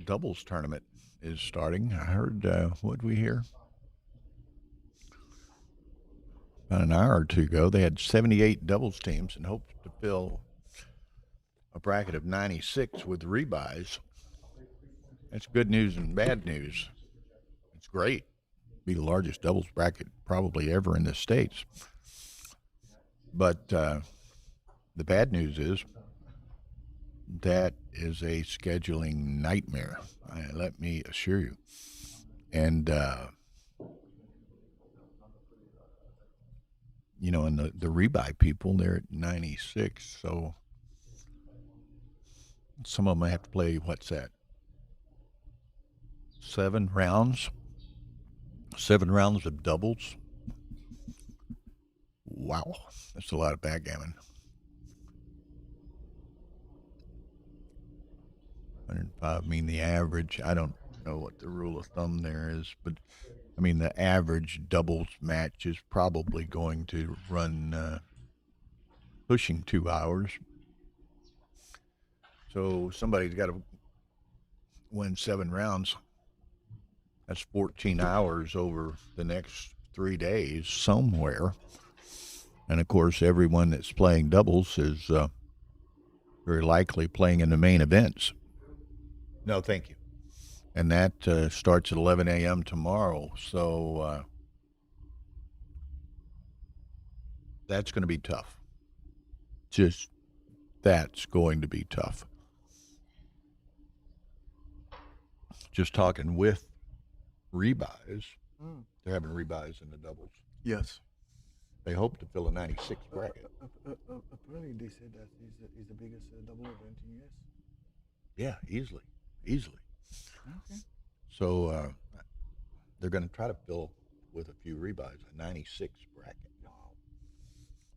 doubles tournament is starting. I heard, what did we hear? About an hour or two ago, they had 78 doubles teams and hoped to fill a bracket of 96 with rebuys. That's good news and bad news. It's great. Be the largest doubles bracket probably ever in the States. But the bad news is that is a scheduling nightmare, let me assure you. And, you know, and the rebuy people, they're at 96. So some of them have to play, what's that? 7 rounds? 7 rounds of doubles? Wow. That's a lot of backgammon. 105, I mean, the average, I don't know what the rule of thumb there is, but I mean, the average doubles match is probably going to run pushing 2 hours. So somebody's got to win 7 rounds. That's 14 hours over the next 3 days somewhere. And of course, everyone that's playing doubles is very likely playing in the main events. No, thank you. And that starts at 11 a.m. tomorrow. So that's going to be tough. Just that's going to be tough. Just talking with rebuys. They're having rebuys in the doubles. Yes. They hope to fill a 96 bracket. Apparently, they said that is the biggest double event in US. Yeah, easily. Okay. So they're going to try to fill with a few rebuys a 96 bracket. Wow.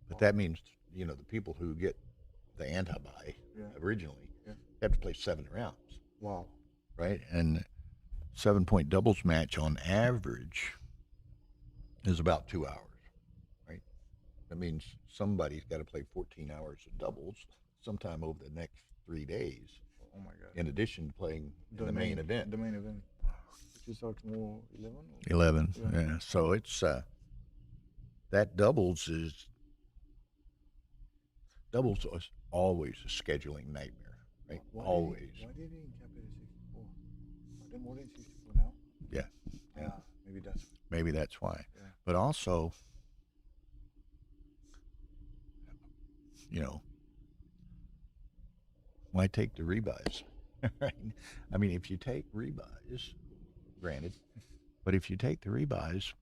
But that means, you know, the people who get the anti-buy originally have to play 7 rounds. Wow. Right? And 7-point doubles match on average is about 2 hours. Right? That means somebody's got to play 14 hours of doubles sometime over the next 3 days. Oh my God. In addition to playing the main event. The main event. Which is start tomorrow, 11? 11, yeah. So it's, that doubles is always a scheduling nightmare, right? Always. Why did they cap it at 64? Are they more than 64 now? Yeah. Maybe that's why. Yeah. But also, you know, why take the rebuys? Right? I mean, if you take rebuys, granted, but if you take the rebuys,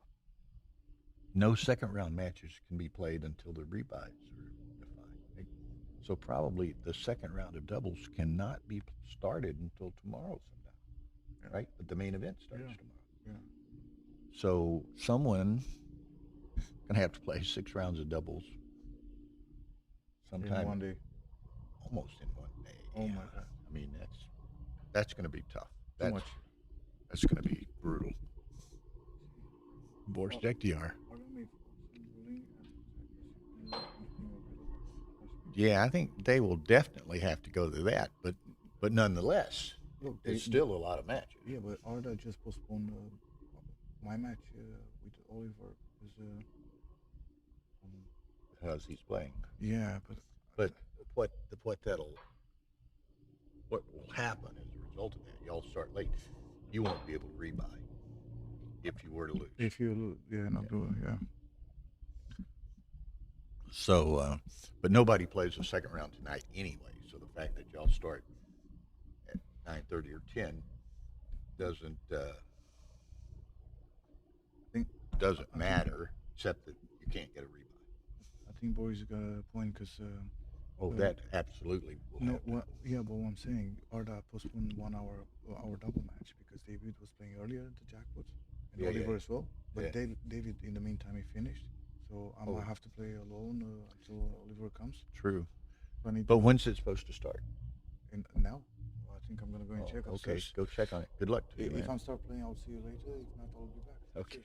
no second round matches can be played until the rebuys are defined. Right? So probably the second round of doubles cannot be started until tomorrow sometime, right? But the main event starts tomorrow. Yeah. So someone gonna have to play 6 rounds of doubles sometime In one day. almost in one day. Oh my God. I mean, that's going to be tough. Too much. That's going to be brutal. Borstektiar. Yeah, I think they will definitely have to go to that, but nonetheless, Look, it's still a lot of matches. Yeah, but Arda just postponed my match with Oliver. Because he's playing. Yeah, But what will happen as a result of that? Y'all start late. You won't be able to rebuy if you were to lose. if you do it, yeah. So, but nobody plays the second round tonight anyway. So the fact that y'all start at 9:30 or 10 doesn't matter, except that you can't get a rebuy. I think boys got a point because. That absolutely will happen. But what I'm saying, Arda postponed 1 hour our double match because David was playing earlier at the Jackpots and Oliver as well. But David, in the meantime, he finished. So I might have to play alone until Oliver comes. True. So But when's it supposed to start? now, think I'm gonna go and check Okay, upstairs. go check on it. Good luck to you, If man. I'm start playing, I'll see you later. If not, I'll be back. Okay.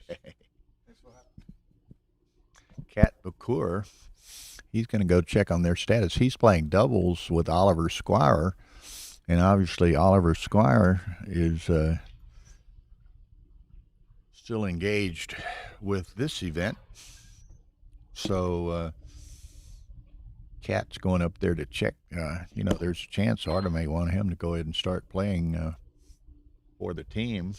Thanks for having me. Kat Bakur, he's going to go check on their status. He's playing doubles with Oliver Squire, and obviously Oliver Squire is still engaged with this event. So Kat's going up there to check. There's a chance Arda may want him to go ahead and start playing for the team.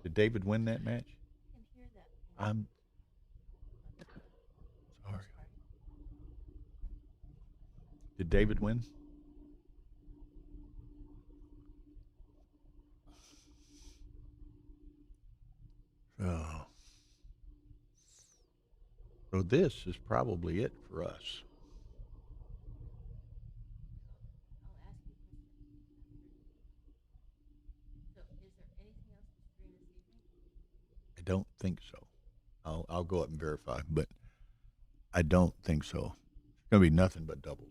Did David win that match? I'm sorry. Did David win? So this is probably it for us. I don't think so. I'll go up and verify, but I don't think so. It's going to be nothing but doubles.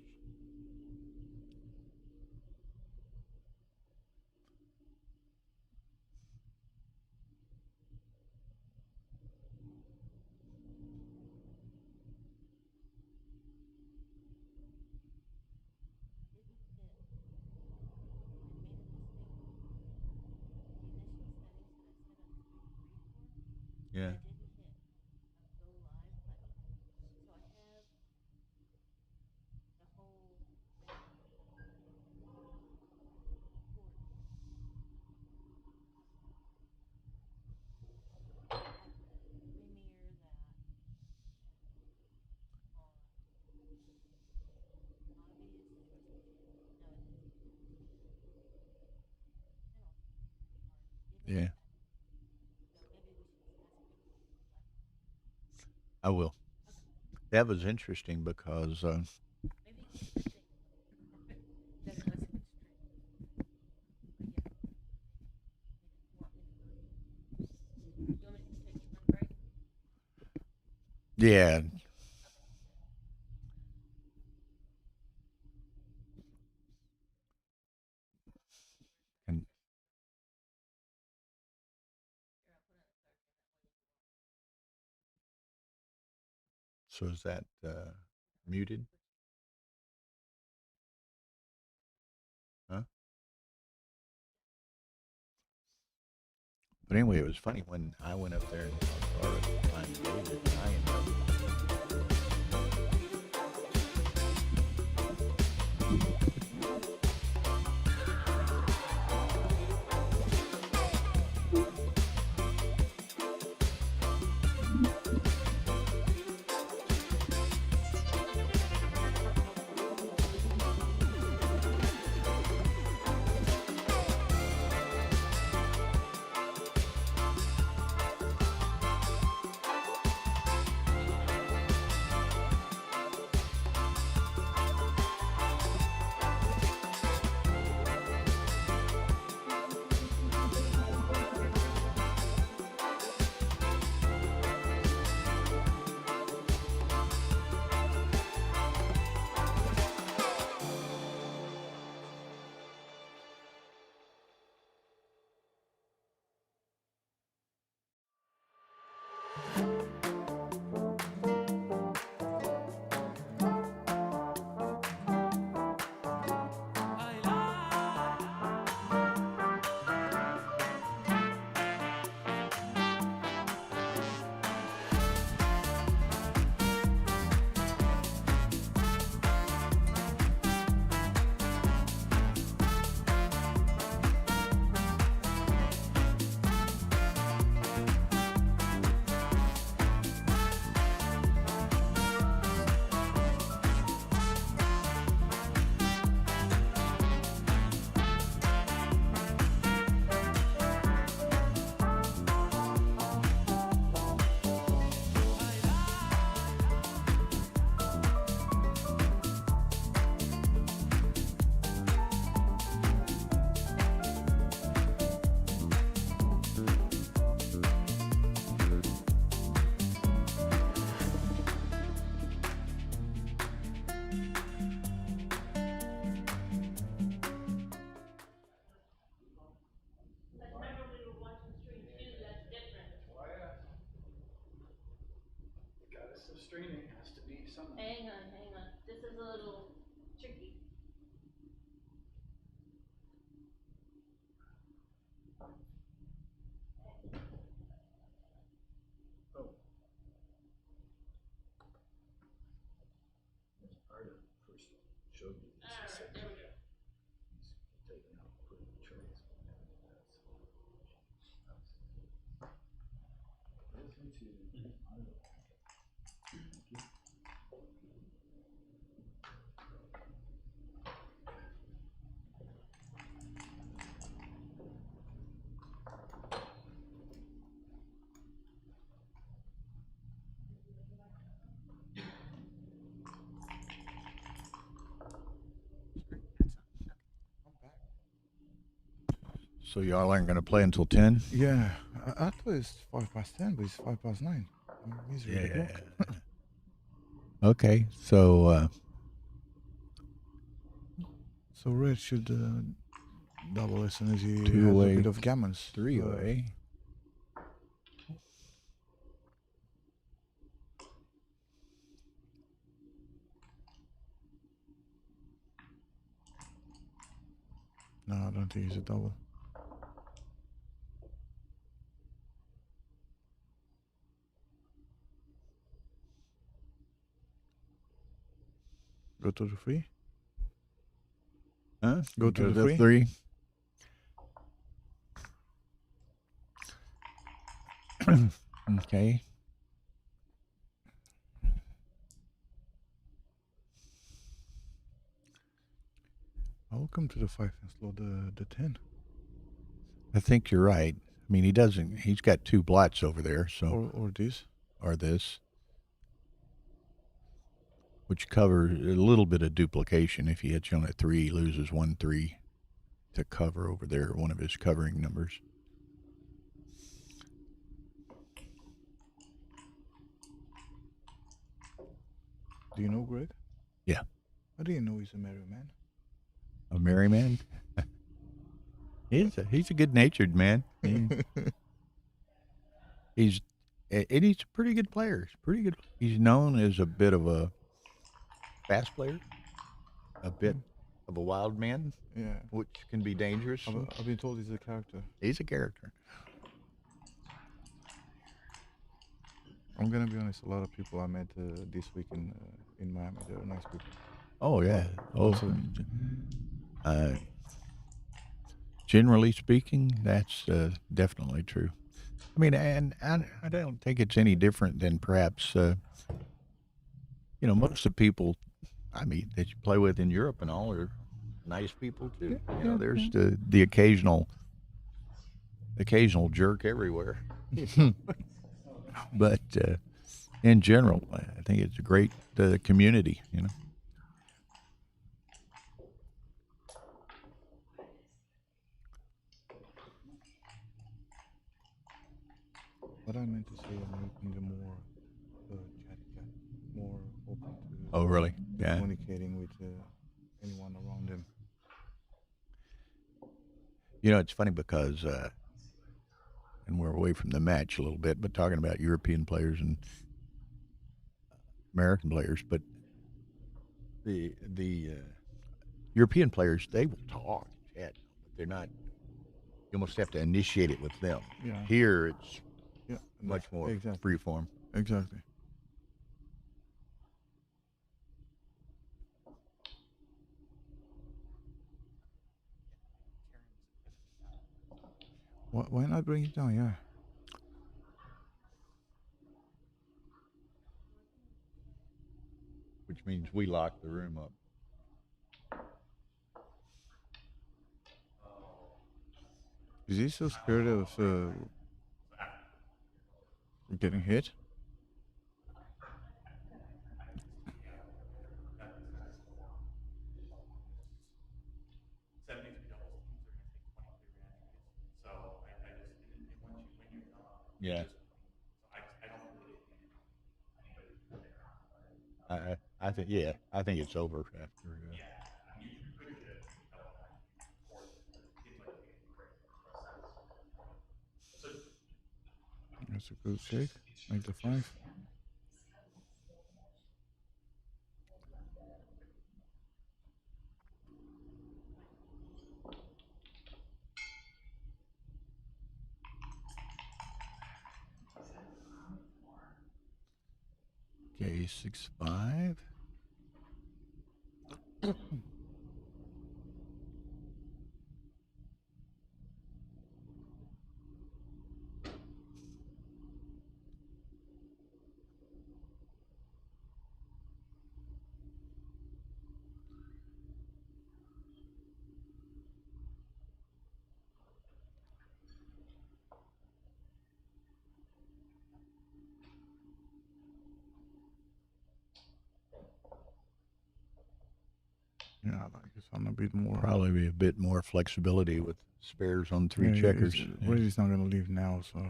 Yeah. Yeah. I will. That was interesting because yeah. And so is that muted? Huh? But anyway, it was funny when I went up there and saw Arda playing David. I ended up strainer has to be something. Hang on, hang on. This is a little tricky. Oh. Arda first showed me this. All right, there we go. He's taken out quick trays. So y'all aren't going to play until 10? Yeah, I thought it's 5 past 10, but it's 5 past 9. He's really Yeah. clock. Okay, so So red should double as soon as he has Two-way, a bit of gammons. 3-way. No, I don't think it's a double. Go to the free. Huh? Go to the free. 3. Okay. I'll come to the 5 and slow the 10. I think you're right. I mean, he's got 2 blots over there, so. Or this. Or this. Which covers a little bit of duplication. If he hits you on a 3, he loses 1-3 to cover over there, one of his covering numbers. Do you know Greg? Yeah. I didn't know he's a married man. A merry man? He's a good-natured man. He's a pretty good player. He's pretty good. He's known as a bit of a fast player, a bit of a wild man, Yeah. which can be dangerous. I've been told he's a character. He's a character. I'm gonna be honest. A lot of people I met this week in Miami, they're nice people. Oh yeah. Oh, Also- generally speaking, that's definitely true. I mean, and I don't think it's any different than perhaps most of the people I meet that you play with in Europe and all are nice people too. There's the occasional jerk everywhere. But in general, I think it's a great community, What I meant to say, American, they're more chatty, more open to Oh, really? Yeah. communicating with anyone around them. It's funny because, and we're away from the match a little bit, but talking about European players and American players, but the European players, they will talk, chat, but they're not. You almost have to initiate it with them. Yeah. Here, it's Yeah. much more Exactly. free form. Exactly. Why not bring it down? Yeah. Which means we lock the room up. Is he so scared of getting hit? Yeah. I think it's over after. That's a good shake. Make the 5. Okay, 6-5. Yeah, I like some a bit more. Probably be a bit more flexibility with spares on 3 Yeah, checkers. Brady's not gonna leave now, so.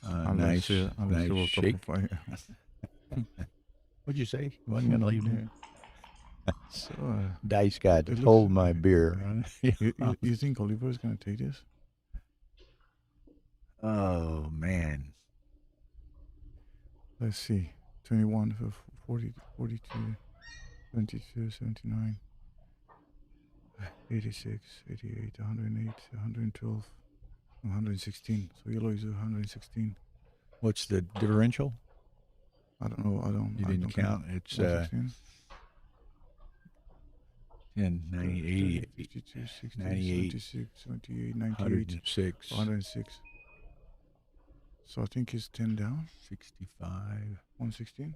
Nice, unless nice World Cup shake. qualifier. What'd you say? You wasn't gonna leave me? So, Dice got it hold looks- my beer. you think Oliver is gonna take this? Oh man. Let's see. 21 for 40, 42, 22, 79, 86, 88, 108, 112, 116. So yellow is 116. What's the differential? I don't know. You didn't count. It's 116. 10, 90, 80, 52, 60, 98, 76, 78, 98, 106, 106. So I think it's 10 down. 65, 116.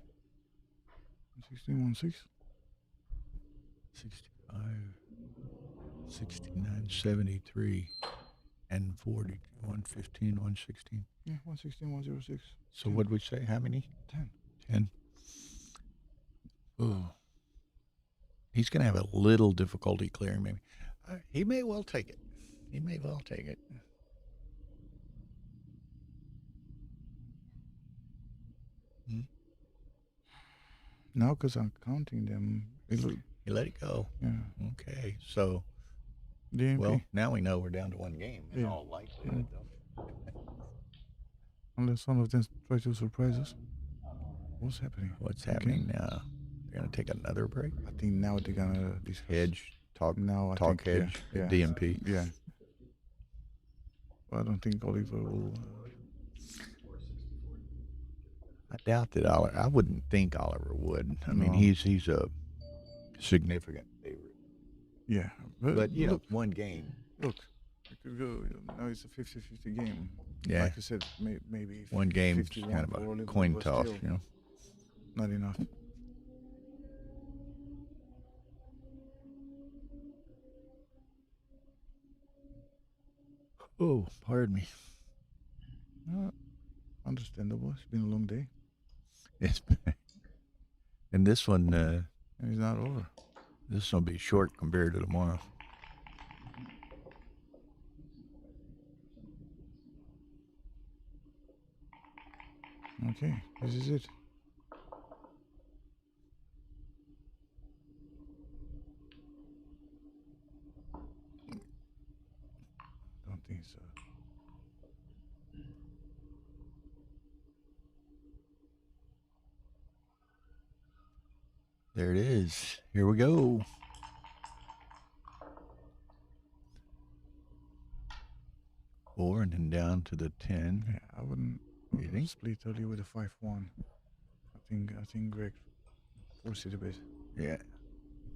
116, 16. 65, 69, 73, and 40, 115, 116. Yeah, 116, 106. So what would we say? How many? 10. 10. Oh. He's going to have a little difficulty clearing, maybe. He may well take it. He may well take it. Now, because I'm counting them, You let it go. Yeah. Okay. So, DMP. well, now we know we're down to 1 game in Yeah. all likelihood, though. Unless one of them try to surprise us. What's happening? What's happening now? They're going to take another break? I think now they're going to discuss. Hedge, talk, Now I talk think, hedge, yeah. DMP. Yeah. But I don't think Oliver will. I doubt that Oliver. I wouldn't think Oliver would. I mean, No. he's a significant favorite. Yeah. But you know, look, 1 game. Look. It could go. Now it's a 50-50 game. Yeah. Like I said, maybe 1 game is 51 kind of for a Oliver, coin but toss, still you know. Not enough. Oh, pardon me. Understandable. It's been a long day. It's and this one, And it's not over. this will be short compared to tomorrow. Okay, this is it. Don't think so. There it is. Here we go. Four and then down to the 10. Yeah, I wouldn't You think? split early with a 5-1. I think Greg forced it a bit. Yeah.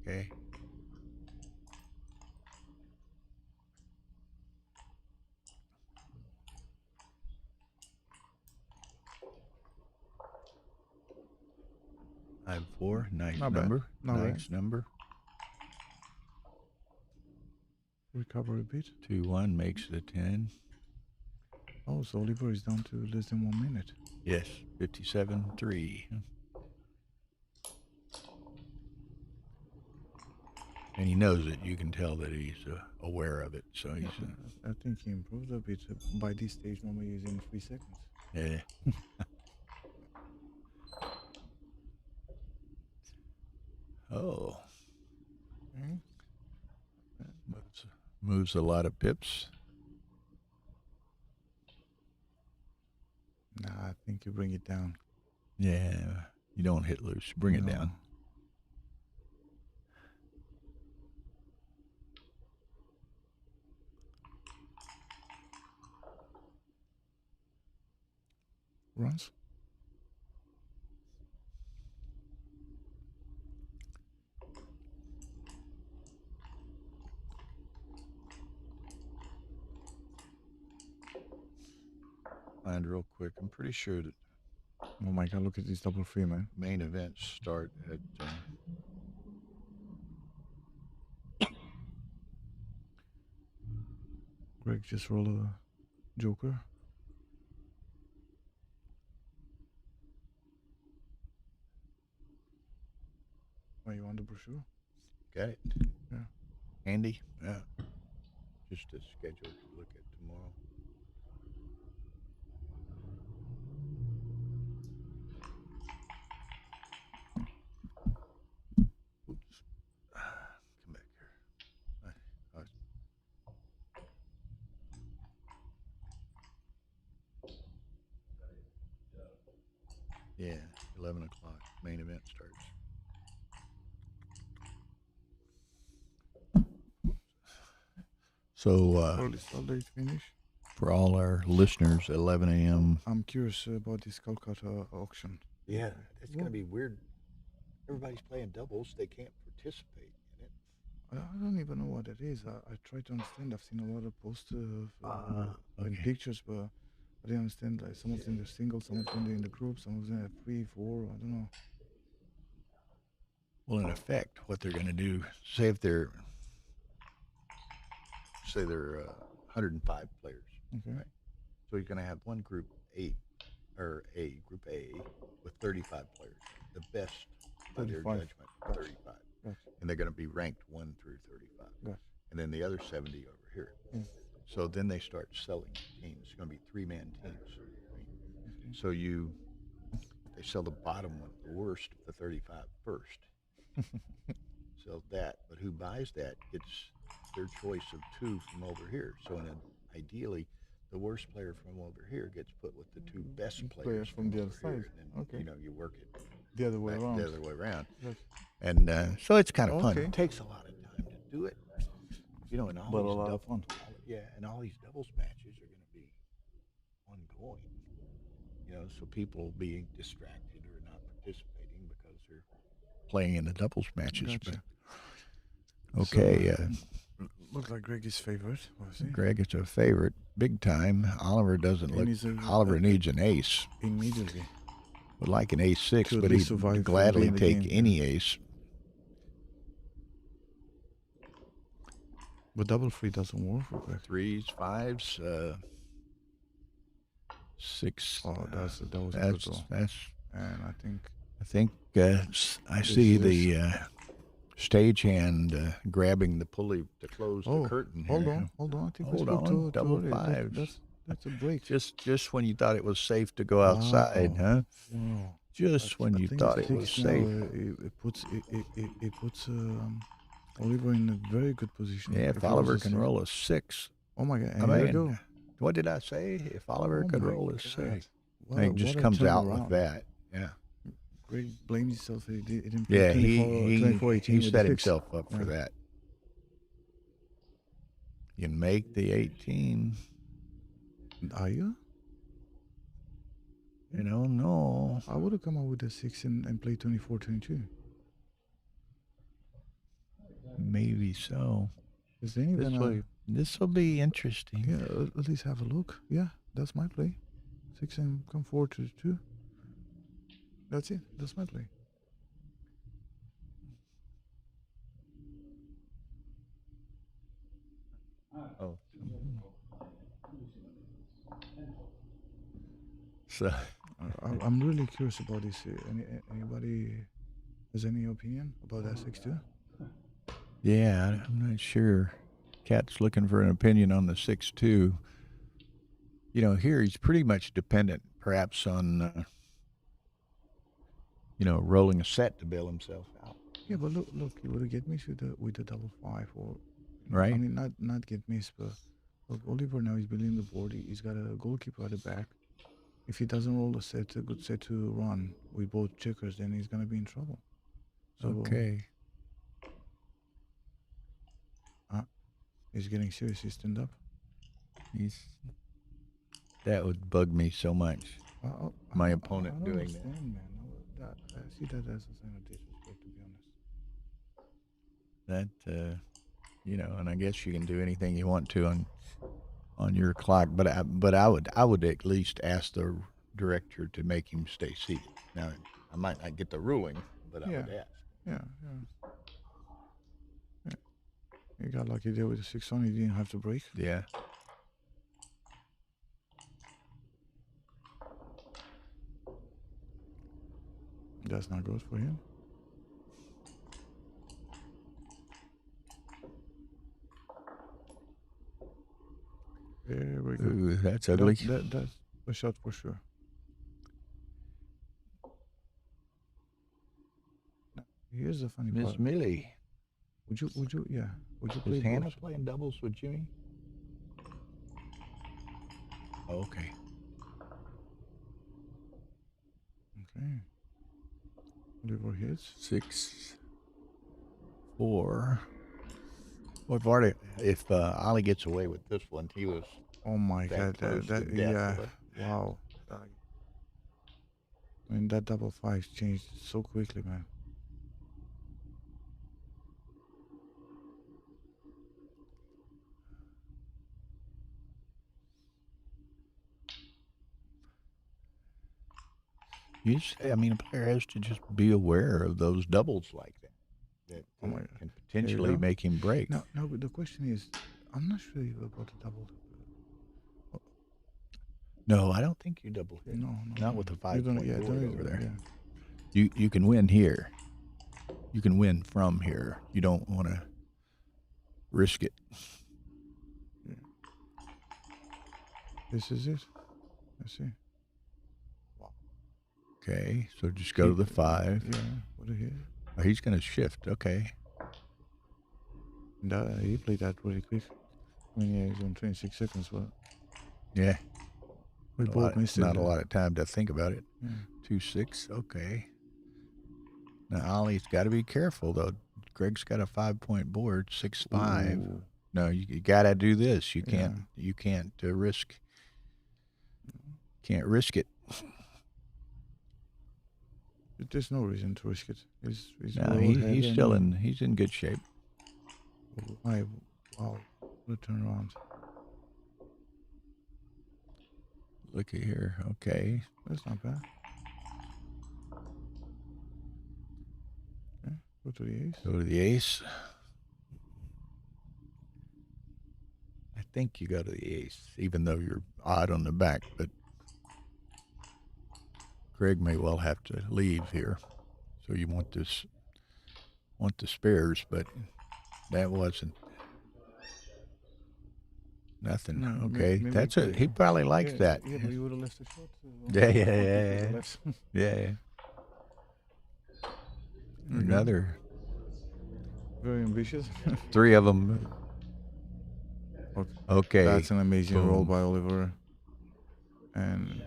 Okay. I have 4. Nice Not bad. number. Not bad. Nice number. Recover a bit. 2-1 makes the 10. Oh, so Oliver is down to less than 1 minute. Yes. 57-3. And he knows it. You can tell that he's aware of it. So he's I think he improved a bit. By this stage, normally he's in 3 seconds. yeah. Oh. Okay. Moves a lot of pips. Nah, I think you bring it down. Yeah. You don't hit loose. Bring it No. down. runs. Find real quick. I'm pretty sure that Oh my God! Look at this double free, man. main events start at. Greg just roll a joker. Oh, you want the brochure? Got it. Yeah. Handy. Yeah. Just a schedule to look at tomorrow. Oops. Come back here. I was- Yeah, 11 o'clock. Main event starts. So, Early start, late finish. for all our listeners, 11 a.m. I'm curious about this Calcutta auction. Yeah, it's going to be weird. Everybody's playing doubles. They can't participate in it. I don't even know what it is. I try to understand. I've seen a lot of posters and Okay. pictures, but I didn't understand. Like some of them they're single, some of them they're in the group, some of them are 3, 4. I don't know. Well, in effect, what they're going to do, say they're 105 players. Okay. Right. So you're going to have one group group A with 35 players, the best by their 35. judgment, Gotcha. 35, Gotcha. and they're going to be ranked 1 through 35, Gotcha. and then the other 70 over here. Yeah. So then they start selling teams. It's going to be 3-man teams. Right? So they sell the bottom one, the worst of the 35 first. Sell that, but who buys that gets their choice of 2 from over here. So ideally, the worst player from over here gets put with the 2 best players from the over other here, side. and then, Okay. you work it The other way back around. the other way around. Gotcha. And so it's kind of fun. Okay. It takes a lot of time to do it. And all But a these lot of fun. and all these doubles matches are going to be ongoing. So people will be distracted or not participating because they're playing in the doubles matches. Gotcha. But okay, Looks like Greg is favorite. Was he? Greg is a favorite, big time. Oliver doesn't He look. needs Oliver needs an ace. Immediately. Would like an ace 6, To at but least he'd survive gladly in the take game, any ace. But double free doesn't work for Greg. 3s, 5s, 6. Oh, that was a good roll. That's. And I think I see the stagehand grabbing the pulley to close the curtain. Hold here. on. I think Hold we spoke on, to double early. 5s. That's a break. Just when you thought it was safe to go outside, huh? Wow. Just when you think thought it's it was 6 safe. now, it puts Oliver in a very good position. Yeah, if he Oliver rolls a can 6. roll a 6. Oh my God! I And there you mean, go. what did I say? If Oliver Oh could my roll a God. 6. What He a- just what a comes out with turnaround. that. Yeah. Greg blamed himself. He didn't Yeah, play 24, 18 he with set the 6. himself up for Yeah. that. You can make the 18. Are you? No. I would have come out with a 6 and played 24, 22. Maybe so. Is there even This will be interesting. yeah, at least have a look. Yeah, that's my play. 6 and come forward to 2. That's it. That's my play. Oh. So I'm really curious about this. Anybody has any opinion about that 6 too? yeah, I'm not sure. Cat's looking for an opinion on the 6-2. Here he's pretty much dependent, perhaps, on rolling a set to bail himself out. Yeah, but look, he would have get missed with the double 5 or Right. I mean, not get missed, but look, Oliver now he's building the board. He's got a goalkeeper at the back. If he doesn't roll a good set to run with both checkers, then he's gonna be in trouble. So Okay. he's getting seriously stand up. That would bug me so much. my I opponent don't doing that. understand, man. I see that as a sign of disrespect, to be honest. That and I guess you can do anything you want to on your clock, but I would at least ask the director to make him stay seated. Now I might not get the ruling, but I Yeah. would ask. Yeah. You got lucky there with the 6 on. You didn't have to break. Yeah. That's not good for him. Very good. Ooh, that's ugly. That's a shot for sure. Now, here's the funny Miss part. Millie. Would you play Is Hannah both? playing doubles with Jimmy? Oh, okay. Okay. Oliver hits. 6-4. Well, if Arda, if Ollie gets away with this one, he was Oh my that God! close to death Yeah. with it. Wow. I mean, that double five changed so quickly, man. I mean, a player has to just be aware of those doubles like that. That Oh my God. can There you potentially go. make him break. No, but the question is, I'm not sure about the double. No, I don't think you double hit. No. Not with the You 5 don't- point yeah, board don't- over there. yeah. You can win here. You can win from here. You don't want to risk it. This is it. Let's see. Okay, so just go to the 5. Yeah. What a hit. Oh, he's going to shift. Okay. And he played that really quick. I mean, yeah, he's on 26 seconds, but Yeah. we both missed it. Not a lot of time to think about it. Yeah. 2-6. Okay. Now Ollie's got to be careful though. Greg's got a 5-point board. 6-5. Ooh. No, you got to do this. You Yeah. can't risk. Can't risk it. There's no reason to risk it. He's No, well he's ahead still and- he's in good shape. Wow. What a turnaround. Look at here. Okay. That's not bad. Okay. Go to the ace. Go to the ace. I think you go to the ace, even though you're odd on the back, but Greg may well have to leave here. So you want the spares, but that wasn't nothing. No, Okay. maybe That's he it. He probably likes that. Yeah, but you would have left the shot. Yeah. Yeah. Another Very ambitious. 3 of them. Okay. That's an amazing roll Boom. by Oliver. And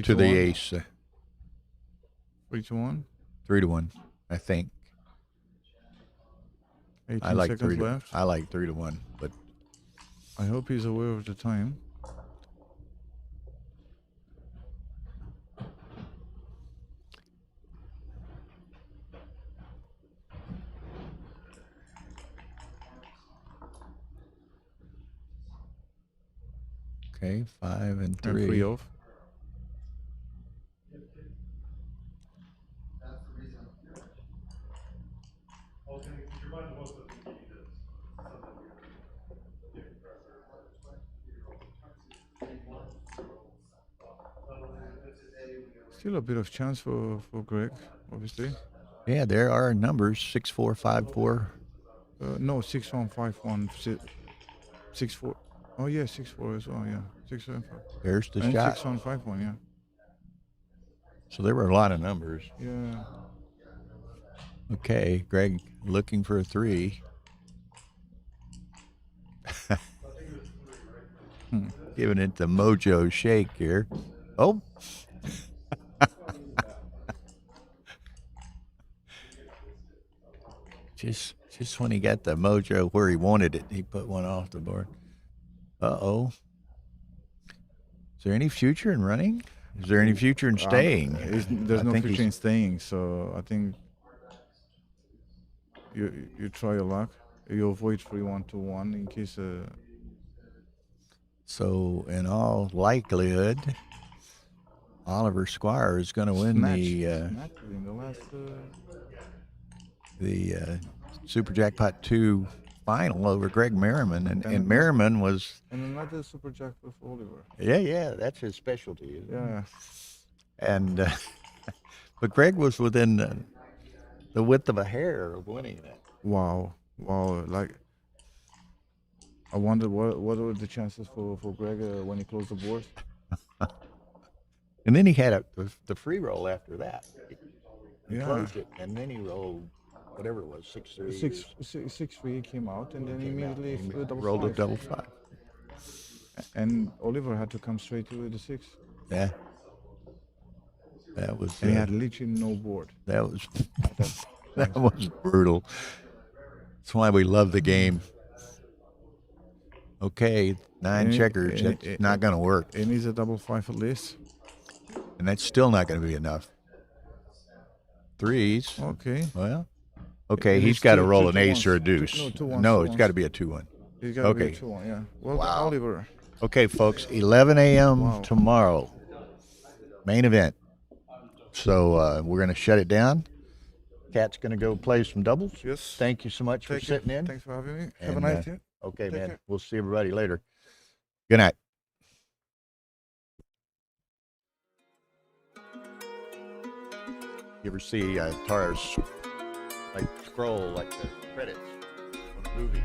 To the ace. 3-1. 3-1, I think. 18 I like seconds 3 to. left. I like 3-1, but I hope he's aware of the time. okay, 5 and And 3. 3 off. Still a bit of chance for Greg, obviously. Yeah, there are numbers 6-4, 5-4. No, 6-1, 5-1, 6-4. Oh yeah, 6-4 as well. Yeah, 6-7, 5. There's the And shot. 6-1, 5-1. Yeah. So there were a lot of numbers. Yeah. Okay, Greg looking for a 3. Giving it the mojo shake here. Oh. Just when he got the mojo where he wanted it, he put one off the board. Uh-oh. Is there any future in running? Is there any future in staying? There's I no think future he's- in staying, so I think you try your luck. You avoid 3-1-2-1 in case. So, in all likelihood, Oliver Squire is going to win snatched in the last. the Super Jackpot 2 final over Greg Merriman, and Merriman was And another super jackpot for Oliver. yeah, that's his specialty. Isn't it? Yeah. And but Greg was within the width of a hair of winning it. Wow. Like, I wonder what were the chances for Greg when he closed the board. And then he had the free roll after that. He Yeah. closed it, and then he rolled whatever it was, 6-3. 6-3 came out, and then Came out, immediately he double rolled a five. double five. And Oliver had to come straight to the 6. Yeah. That was. And he had literally no board. That was. That was brutal. That's why we love the game. Okay, 9 checkers. That's not going to work. It needs a double 5 at least. And that's still not going to be enough. 3s. Okay. Well, okay, It he's needs got to two- roll two an to ace or a ones. Two- deuce. no, two ones, No, two it's ones. got to be a 2-1. It's got to be Okay. a 2-1, yeah. Well, Wow. Oliver. Okay, folks, 11 a.m. Wow. tomorrow. Main event. So we're going to shut it down. Cat's going to go play some doubles. Yes. Thank you so much for Thank you. sitting in. Thanks for having me. Have And, a nice day. Okay, Take man. care. We'll see everybody later. Good night. You ever see Tara's like scroll like the credits on a movie?